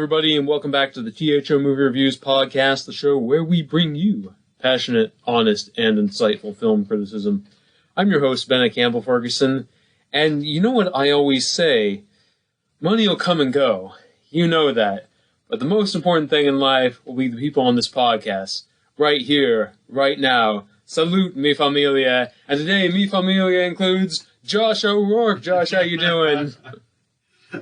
everybody, and welcome back to the T.H.O. Movie Reviews podcast, the show where we bring you passionate, honest, and insightful film criticism. I'm your host, Bennett, Campbell, Ferguson, and you know what I always say, money will come and go. You know that. But the most important thing in life will be the people on this podcast. Right here, right now. Salute, mi familia. And today, mi familia includes Josh O'Rourke. Josh, how you doing?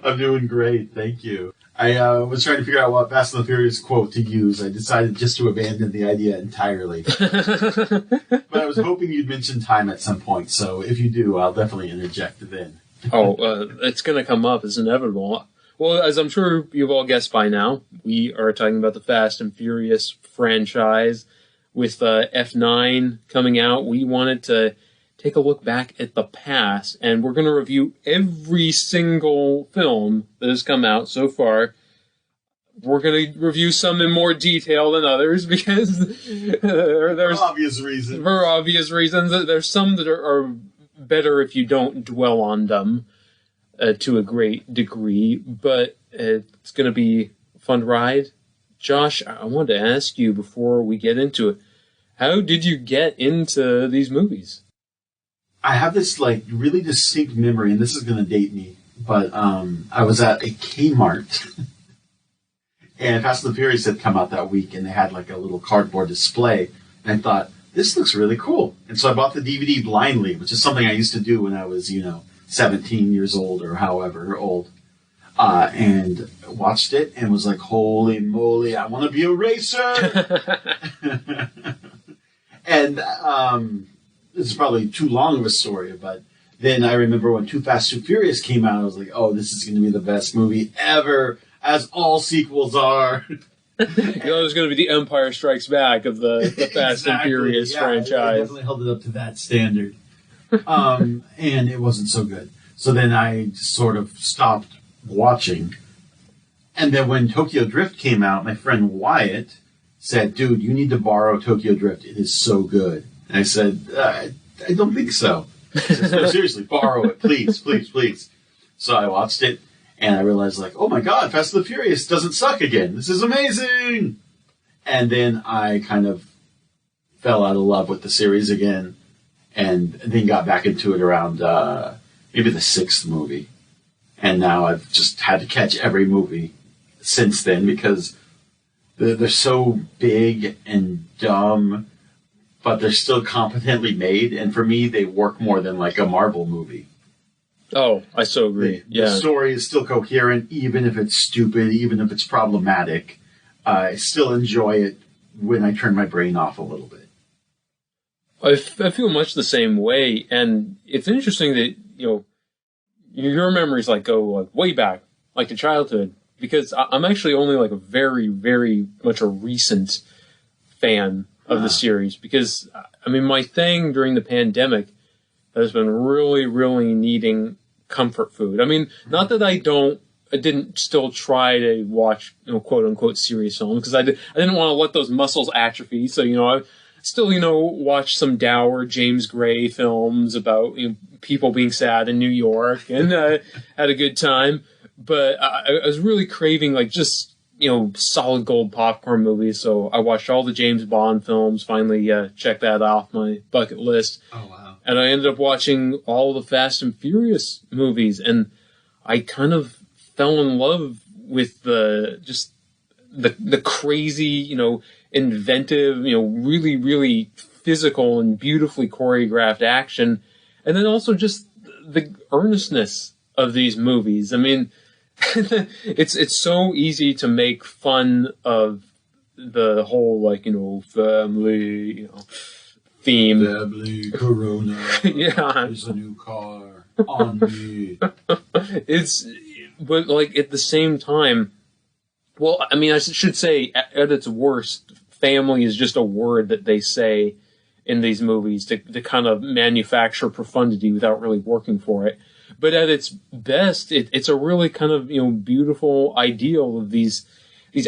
I'm doing great, thank you. I was trying to figure out what Fast and the Furious quote to use. I decided just to abandon the idea entirely. But I was hoping you'd mention time at some point, so if you do, I'll definitely interject then. It's going to come up. It's inevitable. Well, as I'm sure you've all guessed by now, we are talking about the Fast and Furious franchise. With F9 coming out, we wanted to take a look back at the past, and we're going to review every single film that has come out so far. We're going to review some in more detail than others because there's obvious reasons. For obvious reasons, there's some that are better if you don't dwell on them to a great degree, but it's going to be a fun ride. Josh, I wanted to ask you before we get into it, how did you get into these movies? I have this really distinct memory, and this is going to date me, but I was at a Kmart, and Fast and the Furious had come out that week, and they had a little cardboard display, and I thought, this looks really cool. And so I bought the DVD blindly, which is something I used to do when I was, 17 years old or however old, and watched it and was like, holy moly, I want to be a racer! And this is probably too long of a story, but then I remember when Too Fast, Too Furious came out, I was like, oh, this is going to be the best movie ever, as all sequels are. It's going to be the Empire Strikes Back of the Fast and Furious franchise. I definitely held it up to that standard. And it wasn't so good. So then I sort of stopped watching. And then when Tokyo Drift came out, my friend Wyatt said, dude, you need to borrow Tokyo Drift. It is so good. And I said, I don't think so. He says, no, seriously, borrow it. Please, please, please. So I watched it, and I realized, oh my God, Fast and the Furious doesn't suck again. This is amazing. And then I kind of fell out of love with the series again, and then got back into it around maybe the 6th movie. And now I've just had to catch every movie since then because they're so big and dumb, but they're still competently made, and for me, they work more than a Marvel movie. Oh, I so agree. The story is still coherent, even if it's stupid, even if it's problematic. I still enjoy it when I turn my brain off a little bit. I feel much the same way, and it's interesting that, your memories go way back, to childhood, because I'm actually only a very, very much a recent fan of the series, because my thing during the pandemic has been really, really needing comfort food. Not that I didn't still try to watch, quote unquote serious films, because I didn't want to let those muscles atrophy. So, I still, watched some dour James Gray films about people being sad in New York and had a good time. But I was really craving just solid gold popcorn movies, so I watched all the James Bond films, finally checked that off my bucket list. Oh, wow. And I ended up watching all the Fast and Furious movies, and I kind of fell in love with the crazy, inventive, really, really physical and beautifully choreographed action, and then also just the earnestness of these movies. It's so easy to make fun of the whole family theme. Family Corona. Yeah, there's a new car on me. But at the same time, well, I should say at its worst, family is just a word that they say in these movies to kind of manufacture profundity without really working for it. But at its best, it's a really kind of, beautiful ideal of these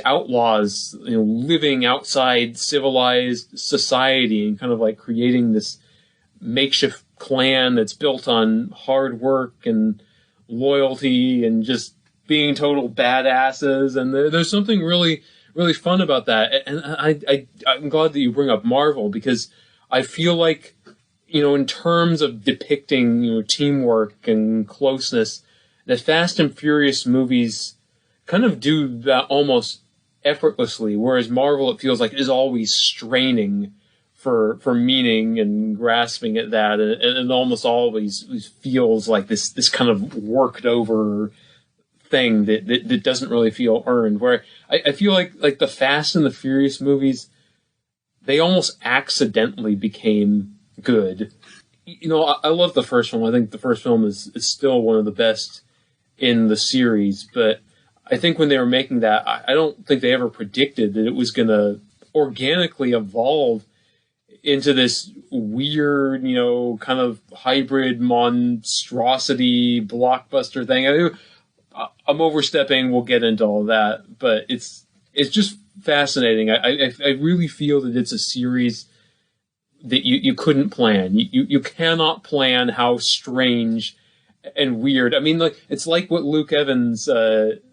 outlaws, living outside civilized society and kind of creating this makeshift clan that's built on hard work and loyalty and just being total badasses, and there's something really, really fun about that. And I'm glad that you bring up Marvel, because I feel like, in terms of depicting, teamwork and closeness, the Fast and Furious movies kind of do that almost effortlessly, whereas Marvel, it feels like, is always straining for meaning and grasping at that, and it almost always feels like this kind of worked over thing that doesn't really feel earned. Where I feel like the Fast and the Furious movies, they almost accidentally became good. I love the first film. I think the first film is still one of the best in the series, but I think when they were making that, I don't think they ever predicted that it was going to organically evolve into this weird, kind of hybrid monstrosity blockbuster thing. I'm overstepping. We'll get into all that, but it's just fascinating. I really feel that it's a series that you couldn't plan. You cannot plan how strange and weird. I mean, it's like what Luke Evans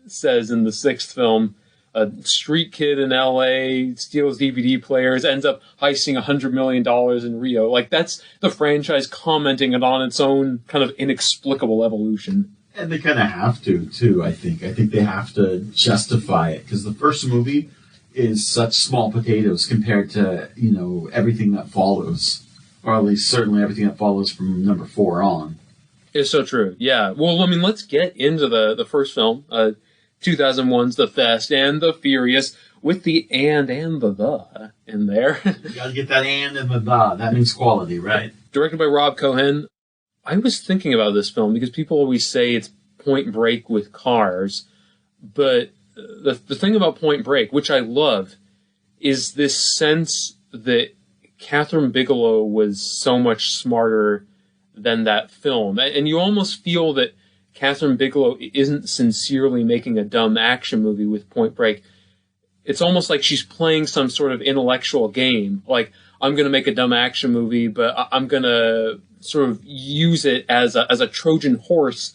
says in the sixth film. A street kid in L.A. steals DVD players, ends up heisting $100 million in Rio. Like, that's the franchise commenting on its own kind of inexplicable evolution. And they kind of have to, too, I think. I think they have to justify it, because the first movie is such small potatoes compared to, everything that follows. Or at least certainly everything that follows from number 4 on. It's so true, yeah. Well, I mean, let's get into the first film, 2001's The Fast and the Furious, with the and the in there. You gotta get that and the. That means quality, right? Directed by Rob Cohen. I was thinking about this film because people always say it's Point Break with cars, but the thing about Point Break, which I love, is this sense that Catherine Bigelow was so much smarter than that film. And you almost feel that Catherine Bigelow isn't sincerely making a dumb action movie with Point Break. It's almost like she's playing some sort of intellectual game. Like, I'm going to make a dumb action movie, but I'm going to sort of use it as a Trojan horse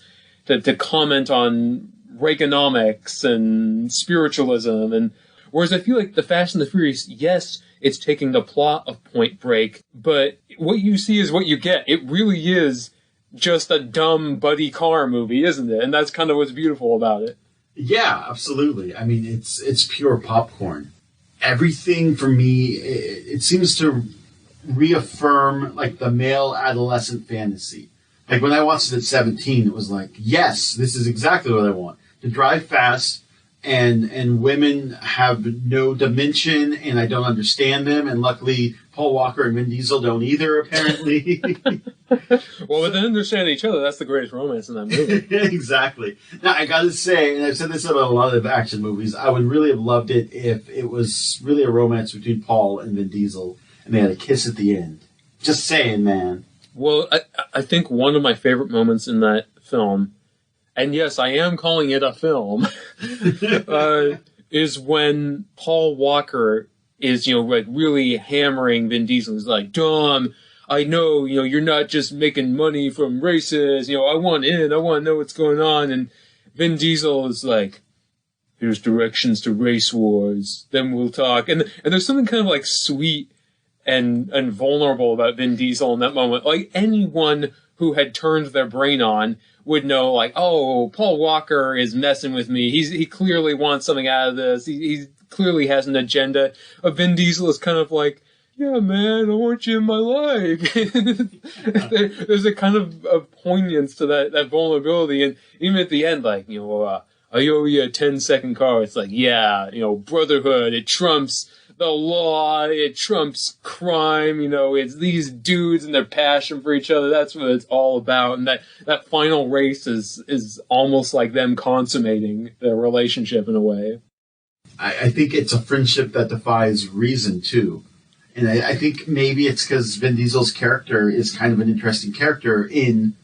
to comment on Reaganomics and spiritualism. And whereas I feel like The Fast and the Furious, yes, it's taking the plot of Point Break, but what you see is what you get. It really is just a dumb buddy car movie, isn't it? And that's kind of what's beautiful about it. Yeah, absolutely. I mean, it's pure popcorn. Everything for me, it seems to reaffirm like the male adolescent fantasy. Like when I watched it at 17, it was like, yes, this is exactly what I want. To drive fast, and women have no dimension, and I don't understand them, and luckily Paul Walker and Vin Diesel don't either, apparently. Well, but they understand each other. That's the greatest romance in that movie. Exactly. Now, I gotta say, and I've said this about a lot of action movies, I would really have loved it if it was really a romance between Paul and Vin Diesel, and they had a kiss at the end. Just saying, man. Well, I think one of my favorite moments in that film, and yes, I am calling it a film, is when Paul Walker is, like really hammering Vin Diesel. He's like, Dom, I know, you're not just making money from races. I want in. I want to know what's going on. And Vin Diesel is like, here's directions to race wars. Then we'll talk. And there's something kind of like sweet and vulnerable about Vin Diesel in that moment. Like anyone who had turned their brain on would know, like, oh, Paul Walker is messing with me. He clearly wants something out of this. He clearly has an agenda. Vin Diesel is kind of like, yeah, man, I want you in my life. There's a kind of poignance to that vulnerability. And even at the end, like, I owe you a 10-second car. It's like, yeah, brotherhood, it trumps the law, it trumps crime, it's these dudes and their passion for each other. That's what it's all about. And that final race is almost like them consummating their relationship in a way. I think it's a friendship that defies reason, too. And I think maybe it's because Vin Diesel's character is kind of an interesting character in,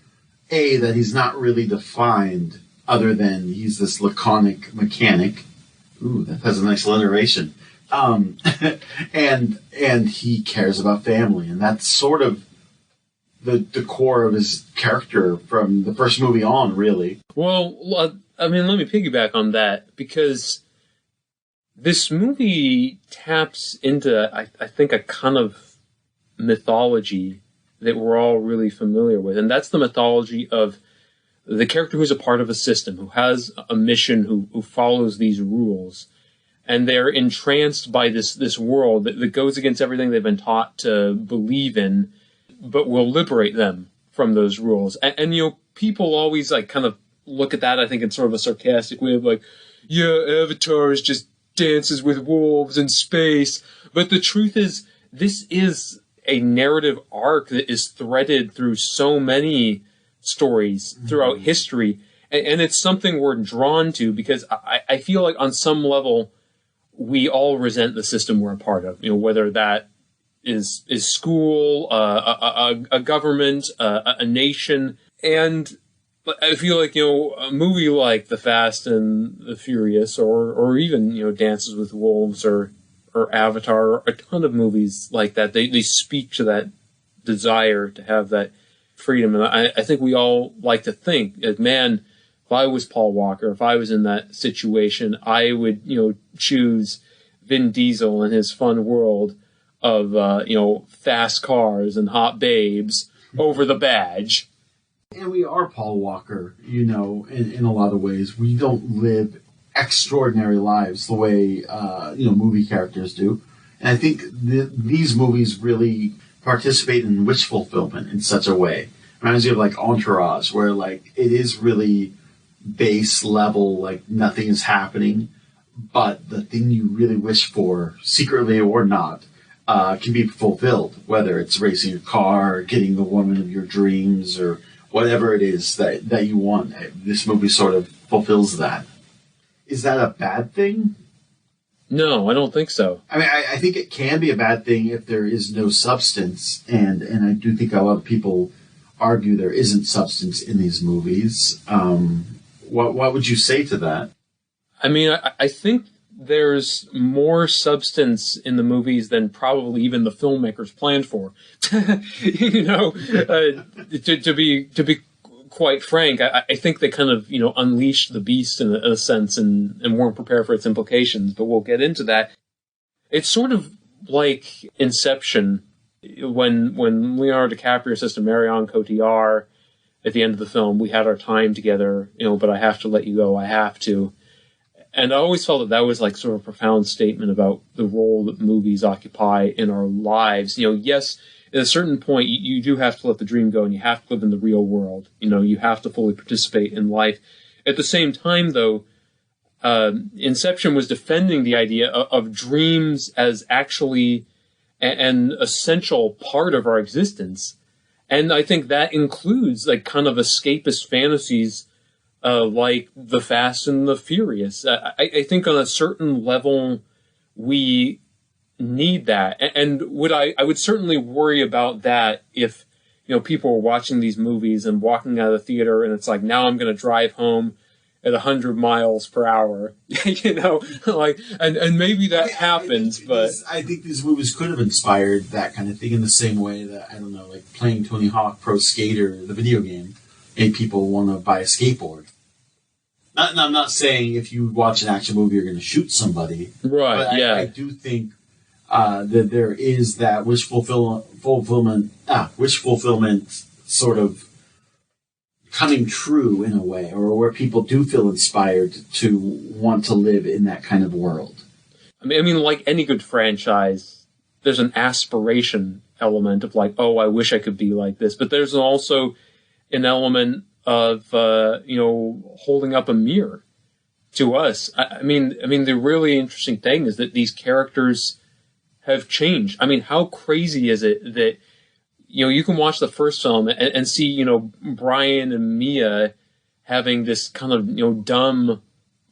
that he's not really defined other than he's this laconic mechanic. Ooh, that has a nice alliteration. And he cares about family, and that's sort of the core of his character from the first movie on, really. Well, I mean, let me piggyback on that, because this movie taps into, I think, a kind of mythology that we're all really familiar with. And that's the mythology of the character who's a part of a system, who has a mission, who follows these rules. And they're entranced by this world that goes against everything they've been taught to believe in, but will liberate them from those rules. And you know, people always like kind of look at that, I think, in sort of a sarcastic way of like, yeah, Avatar is just dances with wolves in space. But the truth is, this is a narrative arc that is threaded through so many stories throughout history. And it's something we're drawn to because I feel like on some level, we all resent the system we're a part of. You know, whether that is school, a government, a nation. And I feel like, you know, a movie like The Fast and the Furious, or even, you know, Dances with Wolves or Avatar, or a ton of movies like that, they speak to that desire to have that freedom. And I think we all like to think, man, if I was Paul Walker, if I was in that situation, I would, you know, choose Vin Diesel and his fun world of, you know, fast cars and hot babes over the badge. And we are Paul Walker, you know, in a lot of ways. We don't live extraordinary lives the way, you know, movie characters do. And I think these movies really participate in wish fulfillment in such a way. It reminds me of like Entourage, where like it is really base level, like nothing is happening, but the thing you really wish for, secretly or not, can be fulfilled, whether it's racing a car, or getting the woman of your dreams, or whatever it is that you want. This movie sort of fulfills that. Is that a bad thing? No, I don't think so. I mean, I think it can be a bad thing if there is no substance, and I do think a lot of people argue there isn't substance in these movies. What would you say to that? I mean, I think there's more substance in the movies than probably even the filmmakers planned for. You know, to be quite frank, I think they kind of, you know, unleashed the beast in a sense and weren't prepared for its implications, but we'll get into that. It's sort of like Inception, when Leonardo DiCaprio says to Marion Cotillard at the end of the film, we had our time together, you know, but I have to let you go, I have to. And I always felt that was like sort of a profound statement about the role that movies occupy in our lives. You know, yes, at a certain point, you do have to let the dream go and you have to live in the real world. You know, you have to fully participate in life. At the same time, though, Inception was defending the idea of dreams as actually an essential part of our existence. And I think that includes like kind of escapist fantasies like The Fast and the Furious. I think on a certain level, we need that. And I would certainly worry about that if, you know, people were watching these movies and walking out of the theater and it's like, now I'm going to drive home at 100 miles per hour, you know, like, and maybe that happens, but I think these movies could have inspired that kind of thing in the same way that, I don't know, like playing Tony Hawk Pro Skater, the video game, made people want to buy a skateboard. I'm not saying if you watch an action movie, you're going to shoot somebody. Right, but yeah. I do think that there is that wish fulfillment sort of coming true in a way, or where people do feel inspired to want to live in that kind of world. I mean, like any good franchise, there's an aspiration element of like, oh, I wish I could be like this. But there's also an element of, you know, holding up a mirror to us. I mean, the really interesting thing is that these characters have changed. I mean, how crazy is it that, you know, you can watch the first film and see, you know, Brian and Mia having this kind of, you know, dumb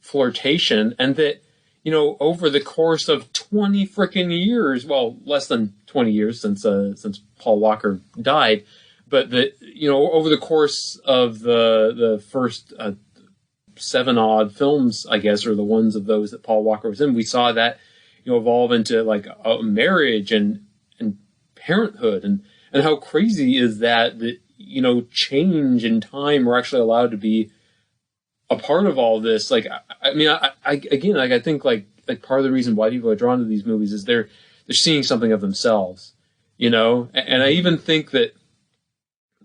flirtation, and that, you know, over the course of 20 frickin' years, well, less than 20 years since Paul Walker died, but that, you know, over the course of the first 7 odd films, I guess, or the ones of those that Paul Walker was in, we saw that, you know, evolve into like a marriage and parenthood, and how crazy is that, you know, change in time we're actually allowed to be a a part of all this. Like, I mean, again, like I think like part of the reason why people are drawn to these movies is they're seeing something of themselves, you know. And I even think that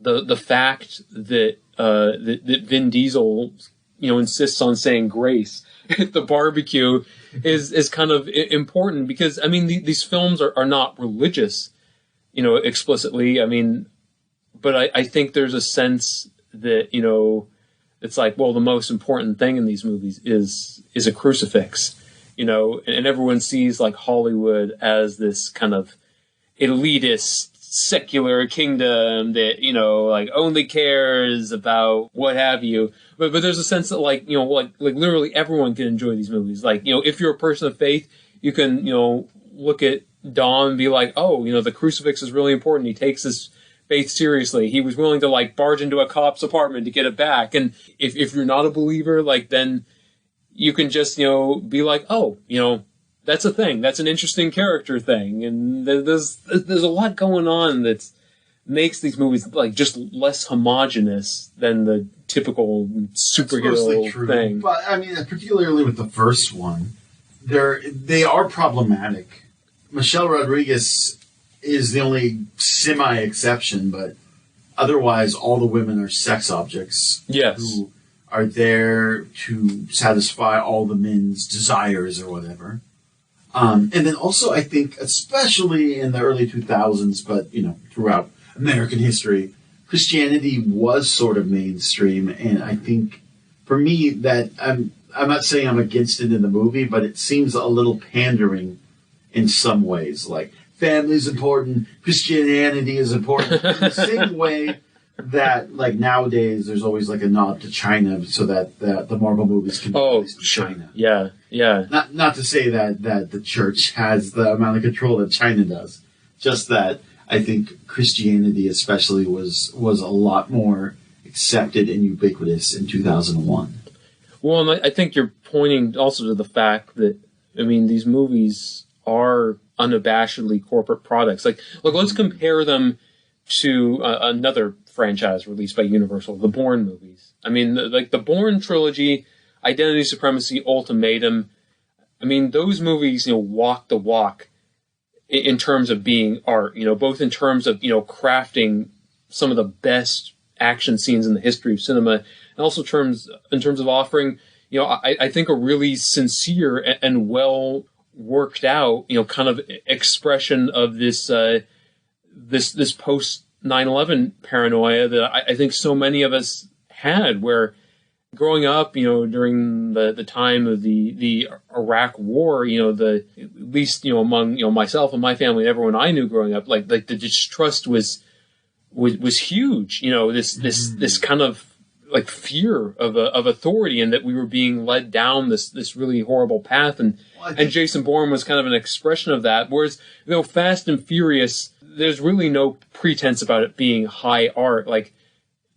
the fact that that Vin Diesel, you know, insists on saying grace at the barbecue is kind of important, because I mean these films are not religious, you know, explicitly. I mean, but I think there's a sense that, you know, it's like, well, the most important thing in these movies is a crucifix, you know, and everyone sees like Hollywood as this kind of elitist secular kingdom that, you know, like only cares about what have you. But there's a sense that like, you know, like literally everyone can enjoy these movies. Like, you know, if you're a person of faith, you can, you know, look at Dom and be like, oh, you know, the crucifix is really important. He takes his faith seriously. He was willing to like barge into a cop's apartment to get it back. And if you're not a believer, like then you can just, you know, be like, oh, you know, that's a thing. That's an interesting character thing. And there's a lot going on that makes these movies like just less homogenous than the typical superhero thing. But I mean, particularly with the first one, they are problematic. Michelle Rodriguez is the only semi-exception, but otherwise all the women are sex objects. Yes. Who are there to satisfy all the men's desires or whatever. And then also I think, especially in the early 2000s, but, you know, throughout American history, Christianity was sort of mainstream. And I think for me that I'm not saying I'm against it in the movie, but it seems a little pandering in some ways. Like, family is important, Christianity is important. In the same way that, like, nowadays there's always like a nod to China so that the Marvel movies can be released in China. Yeah, yeah. Not to say that the church has the amount of control that China does. Just that I think Christianity especially was a lot more accepted and ubiquitous in 2001. Well, and I think you're pointing also to the fact that, I mean, these movies are unabashedly corporate products. Like, look, let's compare them to another franchise released by Universal, the Bourne movies. I mean, like the Bourne trilogy, Identity Supremacy, Ultimatum. I mean, those movies, you know, walk the walk in terms of being art, you know, both in terms of, you know, crafting some of the best action scenes in the history of cinema, and also in terms of offering, you know, I think a really sincere and well worked out, you know, kind of expression of this this post 9/11 paranoia that I think so many of us had, where growing up, you know, during the time of the Iraq War, you know, at least, you know, among, you know, myself and my family and everyone I knew growing up, like the distrust was huge, you know, this kind of like fear of authority, and that we were being led down this really horrible path, and Jason Bourne was kind of an expression of that. Whereas, you know, Fast and Furious, there's really no pretense about it being high art. Like,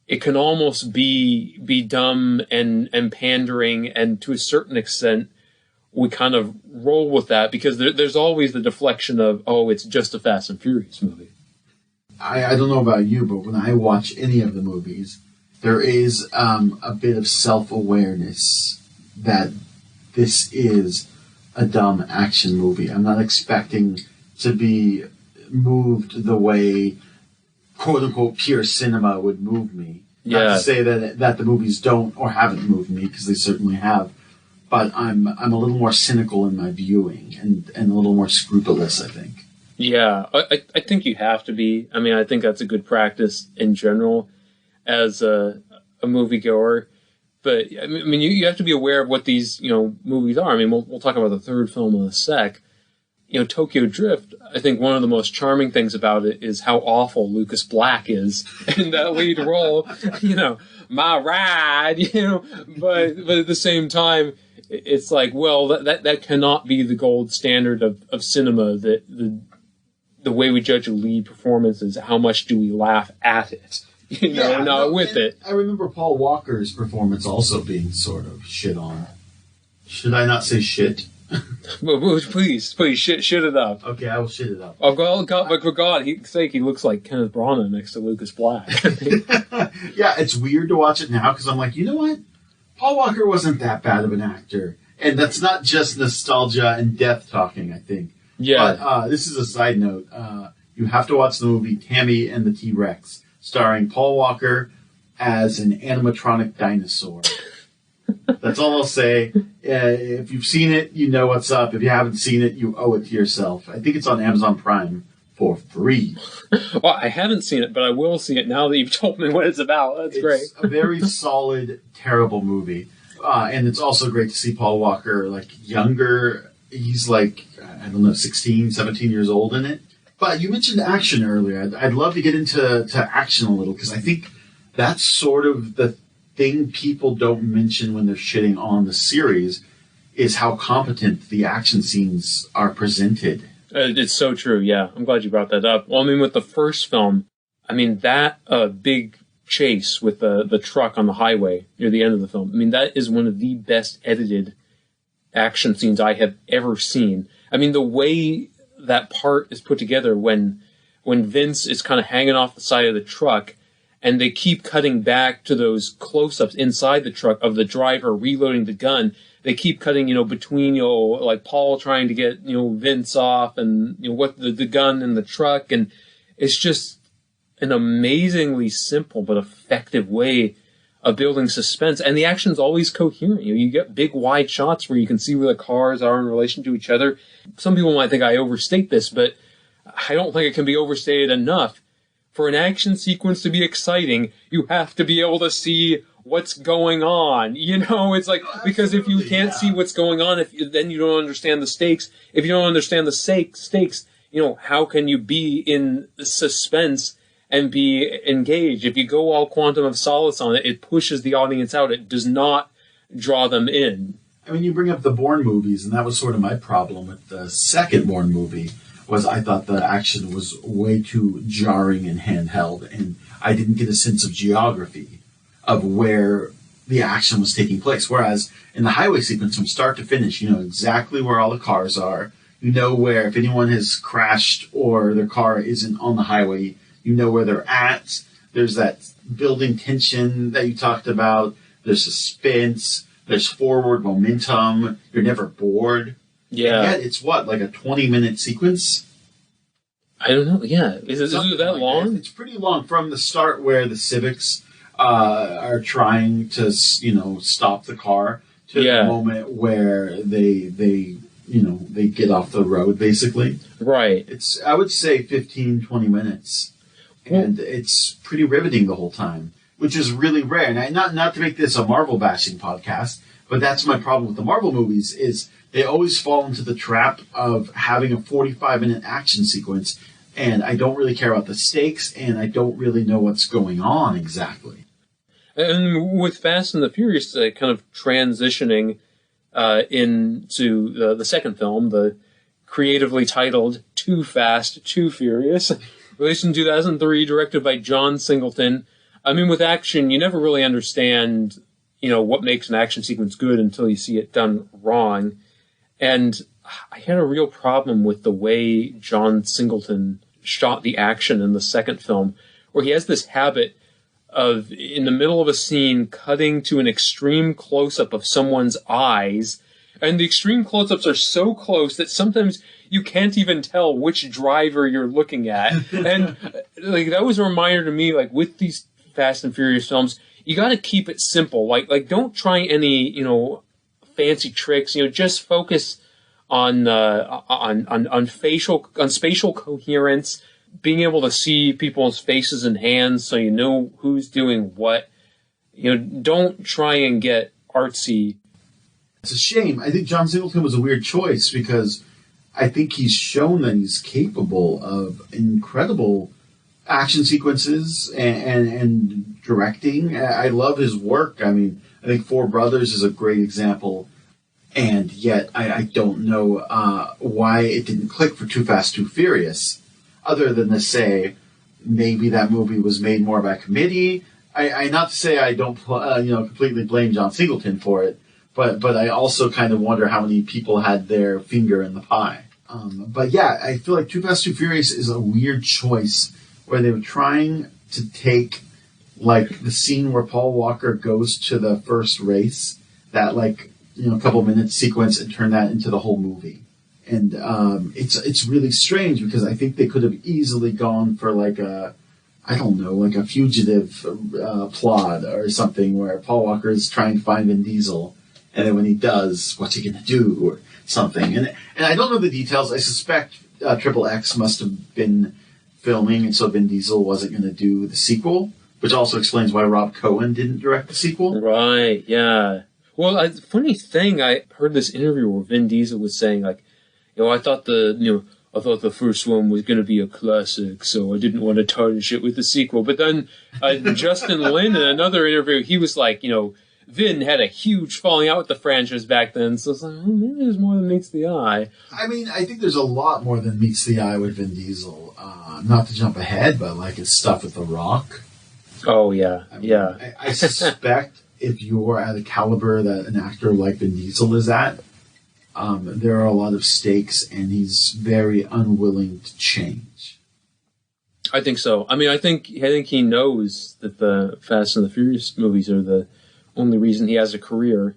it can almost be dumb and pandering, and to a certain extent we kind of roll with that because there's always the deflection of, oh, it's just a Fast and Furious movie. I don't know about you, but when I watch any of the movies, there is a bit of self-awareness that this is a dumb action movie. I'm not expecting to be moved the way quote-unquote pure cinema would move me. Yeah. Not to say that the movies don't or haven't moved me, because they certainly have. But I'm a little more cynical in my viewing and a little more scrupulous, I think. Yeah, I think you have to be. I mean, I think that's a good practice in general as a moviegoer. But I mean, you have to be aware of what these, you know, movies are. I mean, we'll talk about the third film in a sec. You know, Tokyo Drift, I think one of the most charming things about it is how awful Lucas Black is in that lead role. You know, my ride, you know, but at the same time, it's like, well, that cannot be the gold standard of cinema. That the way we judge a lead performance is how much do we laugh at it, you know, not with it. I remember Paul Walker's performance also being sort of shit on. Should I not say shit? Please, shit it up. Okay, I will shit it up. Oh God, but for God's sake, he looks like Kenneth Branagh next to Lucas Black. Yeah, it's weird to watch it now because I'm like, you know what? Paul Walker wasn't that bad of an actor. And that's not just nostalgia and death talking, I think. Yeah. But this is a side note. You have to watch the movie Tammy and the T-Rex, starring Paul Walker as an animatronic dinosaur. That's all I'll say. If you've seen it, you know what's up. If you haven't seen it, you owe it to yourself. I think it's on Amazon Prime for free. Well, I haven't seen it, but I will see it now that you've told me what it's about. That's great. It's a very solid, terrible movie. And it's also great to see Paul Walker, younger. He's 16, 17 years old in it. But you mentioned action earlier. I'd love to get into action a little, because I think that's sort of the thing people don't mention when they're shitting on the series, is how competent the action scenes are presented. It's so true, yeah. I'm glad you brought that up. Well, with the first film, that big chase with the truck on the highway near the end of the film, that is one of the best edited action scenes I have ever seen. The way that part is put together when Vince is kind of hanging off the side of the truck, and they keep cutting back to those close-ups inside the truck of the driver reloading the gun. They keep cutting, between, Paul trying to get, Vince off, and, what the gun in the truck. And it's just an amazingly simple but effective way of building suspense. And the action's always coherent. You get big, wide shots where you can see where the cars are in relation to each other. Some people might think I overstate this, but I don't think it can be overstated enough. For an action sequence to be exciting, you have to be able to see what's going on. It's because if you can't see what's going on, then you don't understand the stakes. If you don't understand the stakes, how can you be in suspense and be engaged? If you go all Quantum of Solace on it, it pushes the audience out. It does not draw them in. You bring up the Bourne movies, and that was sort of my problem with the second Bourne movie. I thought the action was way too jarring and handheld, and I didn't get a sense of geography of where the action was taking place. Whereas in the highway sequence, from start to finish, you know exactly where all the cars are. You know where, if anyone has crashed or their car isn't on the highway, you know where they're at. There's that building tension that you talked about. There's suspense. There's forward momentum. You're never bored. Yeah. And yet it's like a 20-minute sequence? I don't know. Yeah. Is it that long? It's pretty long, from the start where the Civics are trying to, stop the car to the moment where they get off the road, basically. Right. I would say 15, 20 minutes. And it's pretty riveting the whole time, which is really rare. And not to make this a Marvel bashing podcast, but that's my problem with the Marvel movies, is they always fall into the trap of having a 45-minute action sequence, and I don't really care about the stakes, and I don't really know what's going on exactly. And with Fast and the Furious kind of transitioning into the second film, the creatively titled Too Fast, Too Furious, released in 2003, directed by John Singleton. With action, you never really understand, what makes an action sequence good until you see it done wrong. And I had a real problem with the way John Singleton shot the action in the second film, where he has this habit of, in the middle of a scene, cutting to an extreme close-up of someone's eyes. And the extreme close-ups are so close that sometimes you can't even tell which driver you're looking at. And that was a reminder to me, with these Fast and Furious films, you got to keep it simple. Don't try any, fancy tricks. Just focus on spatial coherence, being able to see people's faces and hands, so you know who's doing what. Don't try and get artsy. It's a shame. I think John Singleton was a weird choice, because I think he's shown that he's capable of incredible action sequences and directing. I love his work. I think Four Brothers is a great example, and yet I don't know why it didn't click for Too Fast, Too Furious, other than to say maybe that movie was made more by committee. I not to say I don't completely blame John Singleton for it, but I also kind of wonder how many people had their finger in the pie. But yeah, I feel like Too Fast, Too Furious is a weird choice, where they were trying to take like the scene where Paul Walker goes to the first race, that a couple minute sequence, and turn that into the whole movie. And it's really strange because I think they could have easily gone for a fugitive plot or something where Paul Walker is trying to find Vin Diesel, and then when he does, what's he going to do or something. And I don't know the details. I suspect Triple X must have been filming, and so Vin Diesel wasn't going to do the sequel, which also explains why Rob Cohen didn't direct the sequel. Right, yeah. Well, funny thing, I heard this interview where Vin Diesel was saying, I thought the first one was going to be a classic, so I didn't want to tarnish it with the sequel. But then Justin Lin, in another interview, he was like, Vin had a huge falling out with the franchise back then, so it's like, maybe there's more than meets the eye. I mean, I think there's a lot more than meets the eye with Vin Diesel. Not to jump ahead, but his stuff with The Rock. Oh, yeah, I suspect if you're at a caliber that an actor like Vin Diesel is at, there are a lot of stakes, and he's very unwilling to change. I think so. I mean, I think he knows that the Fast and the Furious movies are the only reason he has a career,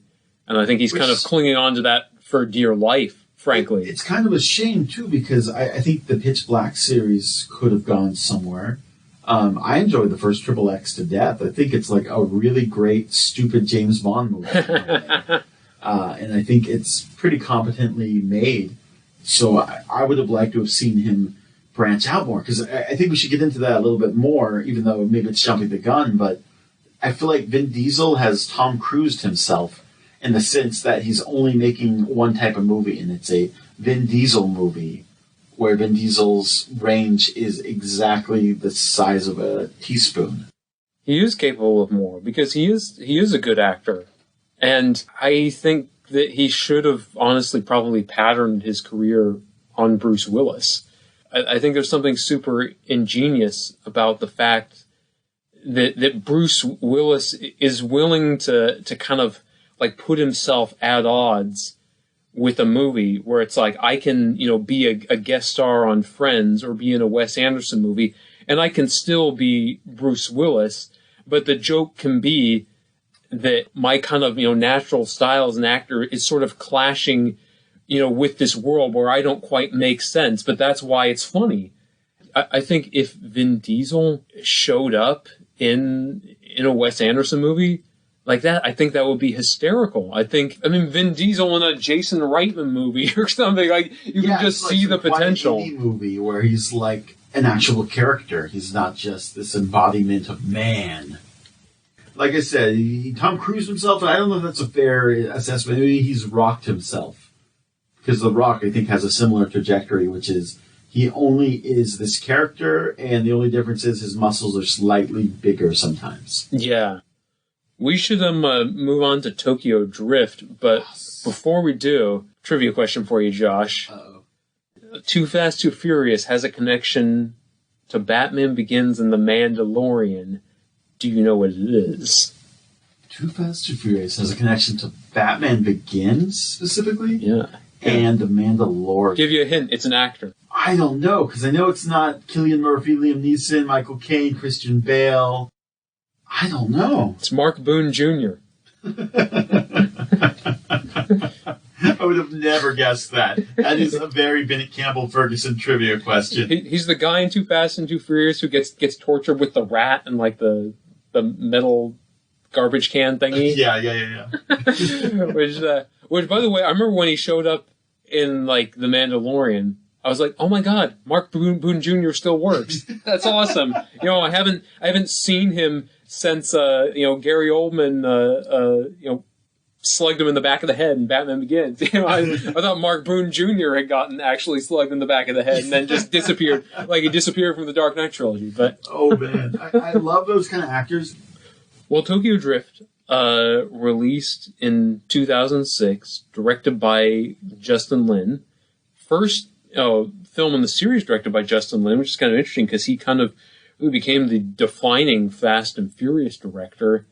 and I think he's kind of clinging on to that for dear life. Frankly, it's kind of a shame too, because I think the Pitch Black series could have gone somewhere. I enjoyed the first Triple X to death. I think it's a really great, stupid James Bond movie. And I think it's pretty competently made. So I would have liked to have seen him branch out more, because I think we should get into that a little bit more, even though maybe it's jumping the gun. But I feel like Vin Diesel has Tom Cruised himself in the sense that he's only making one type of movie, and it's a Vin Diesel movie, where Vin Diesel's range is exactly the size of a teaspoon. He is capable of more, because he is a good actor. And I think that he should have honestly probably patterned his career on Bruce Willis. I think there's something super ingenious about the fact that Bruce Willis is willing to kind of put himself at odds with a movie where it's I can, be a guest star on Friends or be in a Wes Anderson movie, and I can still be Bruce Willis, but the joke can be that my kind of, natural style as an actor is sort of clashing, with this world where I don't quite make sense, but that's why it's funny. I think if Vin Diesel showed up in a Wes Anderson movie like that, I think that would be hysterical. Vin Diesel in a Jason Reitman movie or something, you can just see the potential. A movie where he's an actual character. He's not just this embodiment of man. Like I said, Tom Cruise himself, and I don't know if that's a fair assessment. Maybe he's rocked himself. Because The Rock, I think, has a similar trajectory, which is he only is this character, and the only difference is his muscles are slightly bigger sometimes. Yeah. We should move on to Tokyo Drift, but before we do, trivia question for you, Josh. Uh-oh. Too Fast, Too Furious has a connection to Batman Begins and The Mandalorian. Do you know what it is? Too Fast, Too Furious has a connection to Batman Begins, specifically? Yeah. And The Mandalorian. Give you a hint, it's an actor. I don't know, because I know it's not Cillian Murphy, Liam Neeson, Michael Caine, Christian Bale. I don't know. It's Mark Boone Jr. I would have never guessed that. That is a very Bennett Campbell Ferguson trivia question. He's the guy in Too Fast and Too Furious who gets tortured with the rat and the metal garbage can thingy. Yeah. Which, by the way, I remember when he showed up in The Mandalorian. I was like, oh my God, Mark Boone Jr. still works. That's awesome. I haven't seen him since Gary Oldman slugged him in the back of the head in Batman Begins. I thought Mark Boone Jr. had gotten actually slugged in the back of the head and then just disappeared, he disappeared from the Dark Knight trilogy. But oh man, I love those kind of actors. Well, Tokyo Drift released in 2006, directed by Justin Lin. First film in the series directed by Justin Lin, which is kind of interesting because he kind of became the defining Fast and Furious director.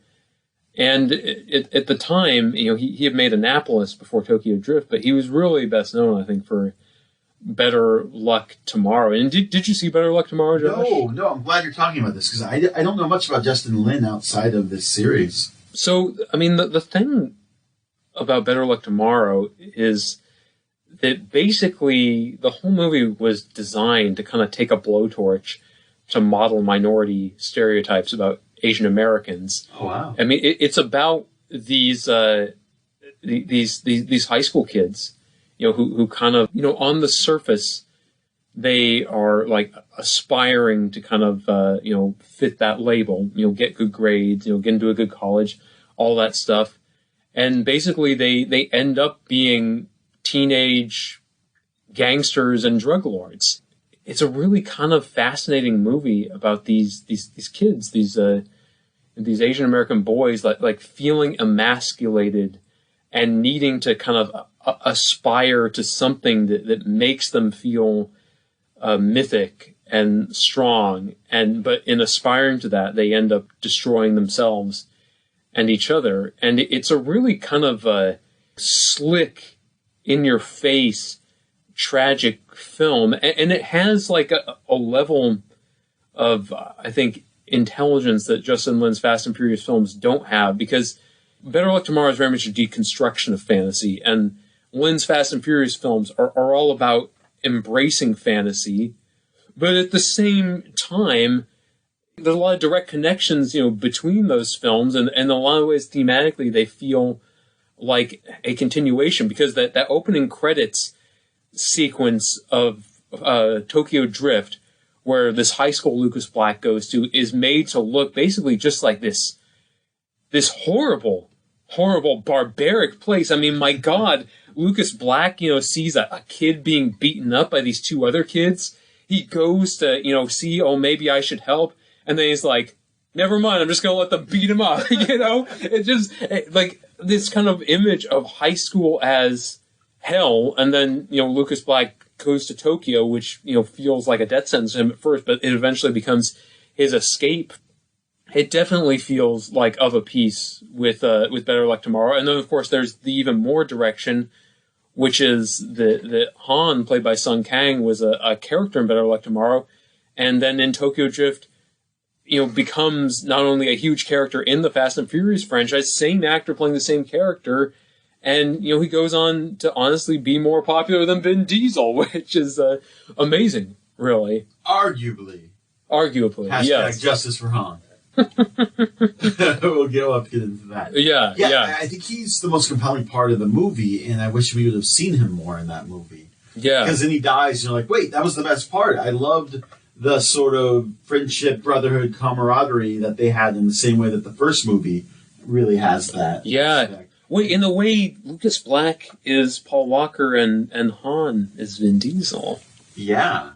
And at the time, he had made Annapolis before Tokyo Drift, but he was really best known, I think, for Better Luck Tomorrow. And did you see Better Luck Tomorrow, Josh? No, I'm glad you're talking about this, because I don't know much about Justin Lin outside of this series. So, I mean, the thing about Better Luck Tomorrow is that basically the whole movie was designed to kind of take a blowtorch to model minority stereotypes about Asian Americans. Oh, wow. I mean, it's about these high school kids, who kind of, on the surface, they are like aspiring to kind of, fit that label, get good grades, get into a good college, all that stuff. And basically they end up being teenage gangsters and drug lords. It's a really kind of fascinating movie about these kids, these Asian American boys, like feeling emasculated and needing to kind of aspire to something that makes them feel mythic and strong. But in aspiring to that, they end up destroying themselves and each other. And it's a really kind of slick, in-your-face, tragic film. And it has like a level of, I think, intelligence that Justin Lin's Fast and Furious films don't have, because Better Luck Tomorrow is very much a deconstruction of fantasy, and Lin's Fast and Furious films are all about embracing fantasy, but at the same time, there's a lot of direct connections, between those films, and in a lot of ways, thematically, they feel like a continuation, because that opening credits sequence of Tokyo Drift, where this high school Lucas Black goes to, is made to look basically just like this horrible, barbaric place. I mean, my God, Lucas Black, sees a kid being beaten up by these two other kids. He goes to, see, maybe I should help. And then he's like, never mind, I'm just going to let them beat him up. It just, like, this kind of image of high school as hell. And then, Lucas Black goes to Tokyo, which, feels like a death sentence to him at first, but it eventually becomes his escape. It definitely feels like of a piece with Better Luck Tomorrow. And then, of course, there's the even more direction, which is that Han, played by Sung Kang, was a character in Better Luck Tomorrow. And then in Tokyo Drift, becomes not only a huge character in the Fast and Furious franchise, same actor playing the same character, and, he goes on to honestly be more popular than Vin Diesel, which is amazing, really. Arguably, Hashtag yes. Justice for Han. We'll get into that. Yeah. I think he's the most compelling part of the movie, and I wish we would have seen him more in that movie. Yeah. Because then he dies, and you're like, wait, that was the best part. I loved the sort of friendship, brotherhood, camaraderie that they had, in the same way that the first movie really has that. Yeah. Aspect. Wait, in the way Lucas Black is Paul Walker and Han is Vin Diesel. Yeah.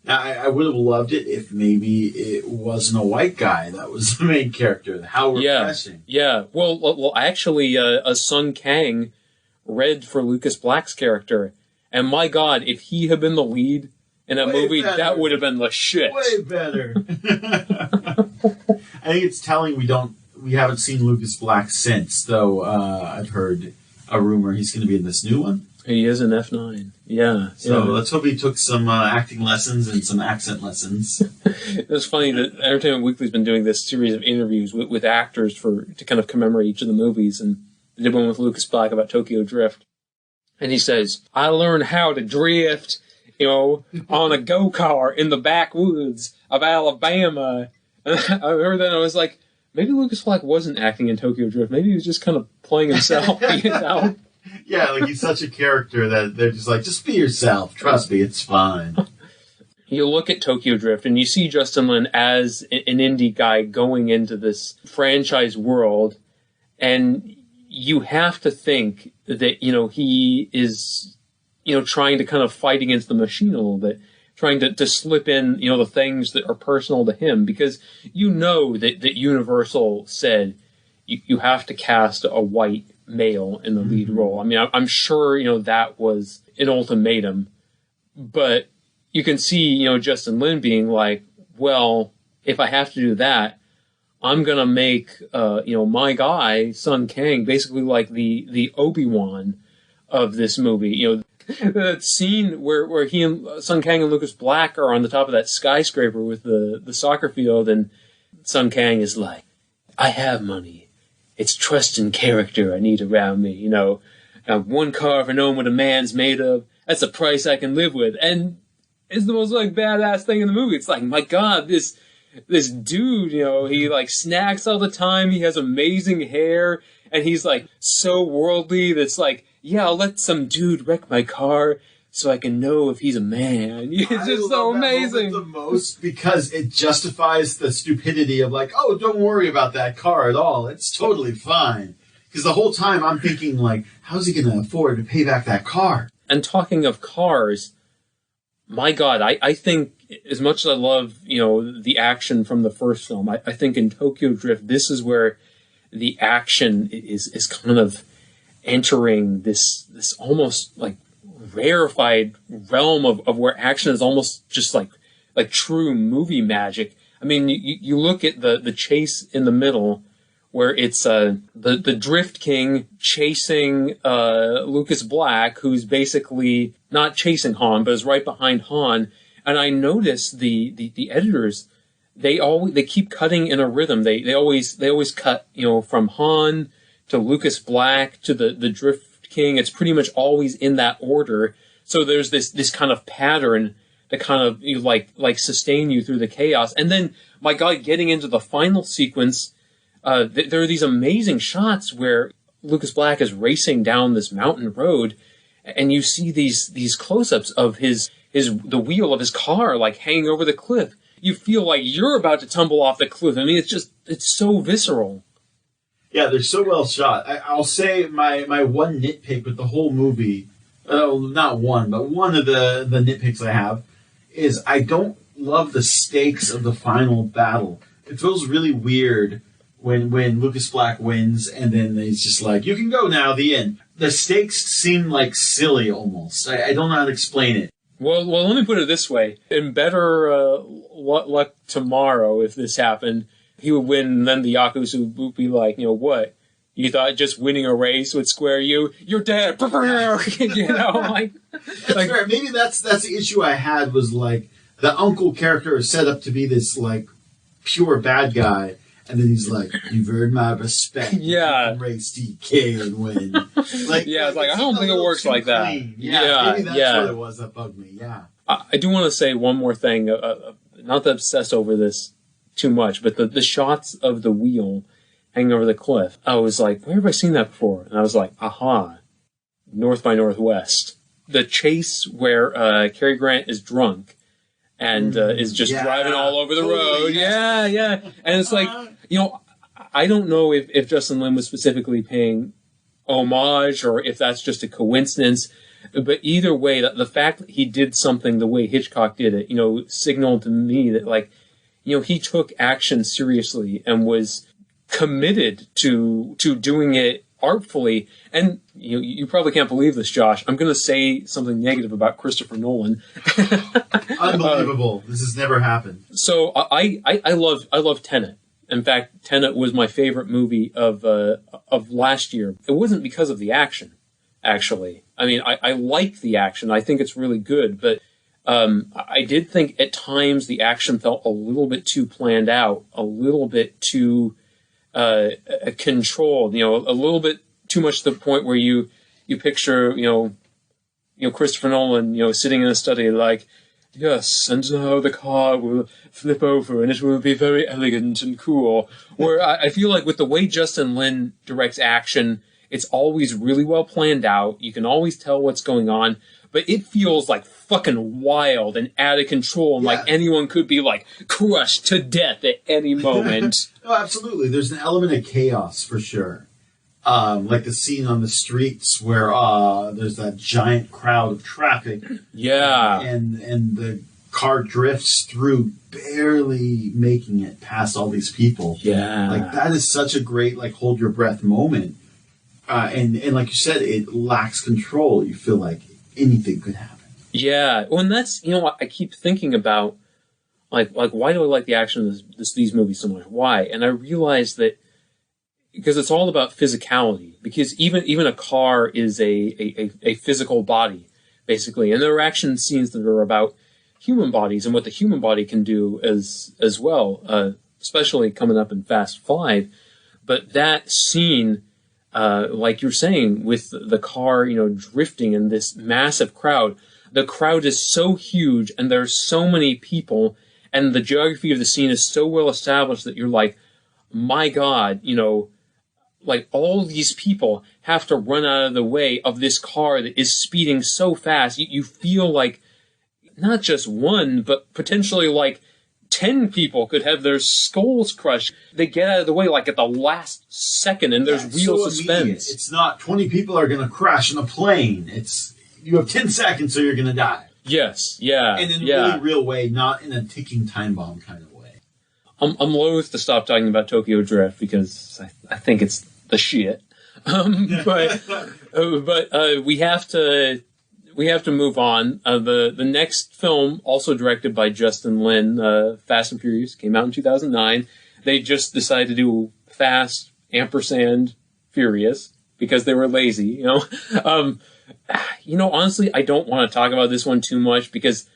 Now, I would have loved it if maybe it wasn't a white guy that was the main character. How refreshing. Yeah. Well, actually, Sung Kang read for Lucas Black's character, and my God, if he had been the lead in a movie, better. That would have been the shit. Way better. I think it's telling we haven't seen Lucas Black since, though I've heard a rumor he's going to be in this new one. He is in F9. Yeah. So let's hope he took some acting lessons and some accent lessons. It's funny that Entertainment Weekly's been doing this series of interviews with actors to kind of commemorate each of the movies, and they did one with Lucas Black about Tokyo Drift. And he says, I learned how to drift, on a go-kart in the backwoods of Alabama. And I heard that and I was like, maybe Lucas Black wasn't acting in Tokyo Drift. Maybe he was just kind of playing himself, Yeah, like he's such a character that they're just like, just be yourself. Trust me, it's fine. You look at Tokyo Drift and you see Justin Lin as an indie guy going into this franchise world, and you have to think that, he is, trying to kind of fight against the machine a little bit, trying to slip in, the things that are personal to him, because that Universal said you have to cast a white male in the lead role. I mean, I'm sure, that was an ultimatum, but you can see, Justin Lin being like, well, if I have to do that, I'm going to make, my guy, Sung Kang, basically like the Obi-Wan of this movie, That scene where he and Sun Kang and Lucas Black are on the top of that skyscraper with the soccer field, and Sun Kang is like, I have money. It's trust and character I need around me. You know, one car for knowing what a man's made of. That's a price I can live with. And it's the most like badass thing in the movie. It's like, my God, this dude, you know, he like snacks all the time. He has amazing hair, and he's like so worldly. That's like, yeah, I'll let some dude wreck my car so I can know if he's a man. It's just so amazing. The most because it justifies the stupidity of like, oh, don't worry about that car at all. It's totally fine. Because the whole time I'm thinking like, how's he going to afford to pay back that car? And talking of cars, my God, I think as much as I love, you know, the action from the first film, I think in Tokyo Drift, this is where the action is kind of entering this almost like rarefied realm of where action is almost just like true movie magic. I mean, you look at the chase in the middle where it's the Drift King chasing Lucas Black, who's basically not chasing Han, but is right behind Han. And I noticed the editors, they keep cutting in a rhythm. They always cut, you know, from Han to Lucas Black to the Drift King. It's pretty much always in that order. So there's this kind of pattern that kind of like sustain you through the chaos. And then, my God, getting into the final sequence, there are these amazing shots where Lucas Black is racing down this mountain road, and you see these close-ups of the wheel of his car like hanging over the cliff. You feel like you're about to tumble off the cliff. I mean, it's so visceral. Yeah, they're so well shot. I'll say my one nitpick with the whole movie, not one, but one of the nitpicks I have is I don't love the stakes of the final battle. It feels really weird when Lucas Black wins and then he's just like, you can go now, the end. The stakes seem like silly almost. I don't know how to explain it. Well, let me put it this way. In better luck tomorrow, if this happened, he would win, and then the Yakuza would be like, you know, what? You thought just winning a race would square you? You're dead. You know, like... That's fair. Maybe that's the issue I had was, like, the uncle character is set up to be this, like, pure bad guy, and then he's like, you've earned my respect. Yeah. You can race DK and win. Like, yeah, it's like, I don't think it works like that. Yeah, maybe that's what it was that bugged me, yeah. I do want to say one more thing, not to obsess over this too much, but the shots of the wheel hanging over the cliff, I was like, where have I seen that before? And I was like, aha, North by Northwest. The chase where Cary Grant is drunk and is just driving all over the road. Yeah. And it's like, you know, I don't know if Justin Lin was specifically paying homage or if that's just a coincidence, but either way, the fact that he did something the way Hitchcock did it, you know, signaled to me that, like, you know, he took action seriously and was committed to doing it artfully. And you probably can't believe this, Josh. I'm going to say something negative about Christopher Nolan. Unbelievable. This has never happened. So I love Tenet. In fact, Tenet was my favorite movie of last year. It wasn't because of the action, actually. I mean, I like the action. I think it's really good, but I did think at times the action felt a little bit too planned out, a little bit too controlled, you know, a little bit too much to the point where you picture, you know, Christopher Nolan, you know, sitting in a study like, yes, and now the car will flip over and it will be very elegant and cool. Where I feel like with the way Justin Lin directs action, it's always really well planned out. You can always tell what's going on, but it feels like fucking wild and out of control, and like anyone could be like crushed to death at any moment. Oh, absolutely. There's an element of chaos for sure. Like the scene on the streets where there's that giant crowd of traffic. Yeah. And the car drifts through, barely making it past all these people. Yeah. Like, that is such a great, like, hold your breath moment. And like you said, it lacks control. You feel like anything could happen. Yeah. Well, and that's, you know, I keep thinking about, like why do I like the action of these movies so much? Why? And I realized that because it's all about physicality. Because even a car is a physical body. basically. And there are action scenes that are about human bodies and what the human body can do as well, especially coming up in Fast 5. But that scene, like you're saying, with the car, drifting in this massive crowd, the crowd is so huge and there's so many people and the geography of the scene is so well established that you're like, my God, like all these people have to run out of the way of this car that is speeding so fast. You feel like not just one, but potentially like 10 people could have their skulls crushed. They get out of the way like at the last second, and there's real suspense. Immediate. It's not 20 people are going to crash in a plane. It's you have 10 seconds, so you're going to die. Yes, yeah, and in a really real way, not in a ticking time bomb kind of way. I'm loath to stop talking about Tokyo Drift because I think it's the shit. But we have to move on. The next film, also directed by Justin Lin, Fast and Furious, came out in 2009. They just decided to do Fast ampersand Furious because they were lazy. Honestly, I don't want to talk about this one too much because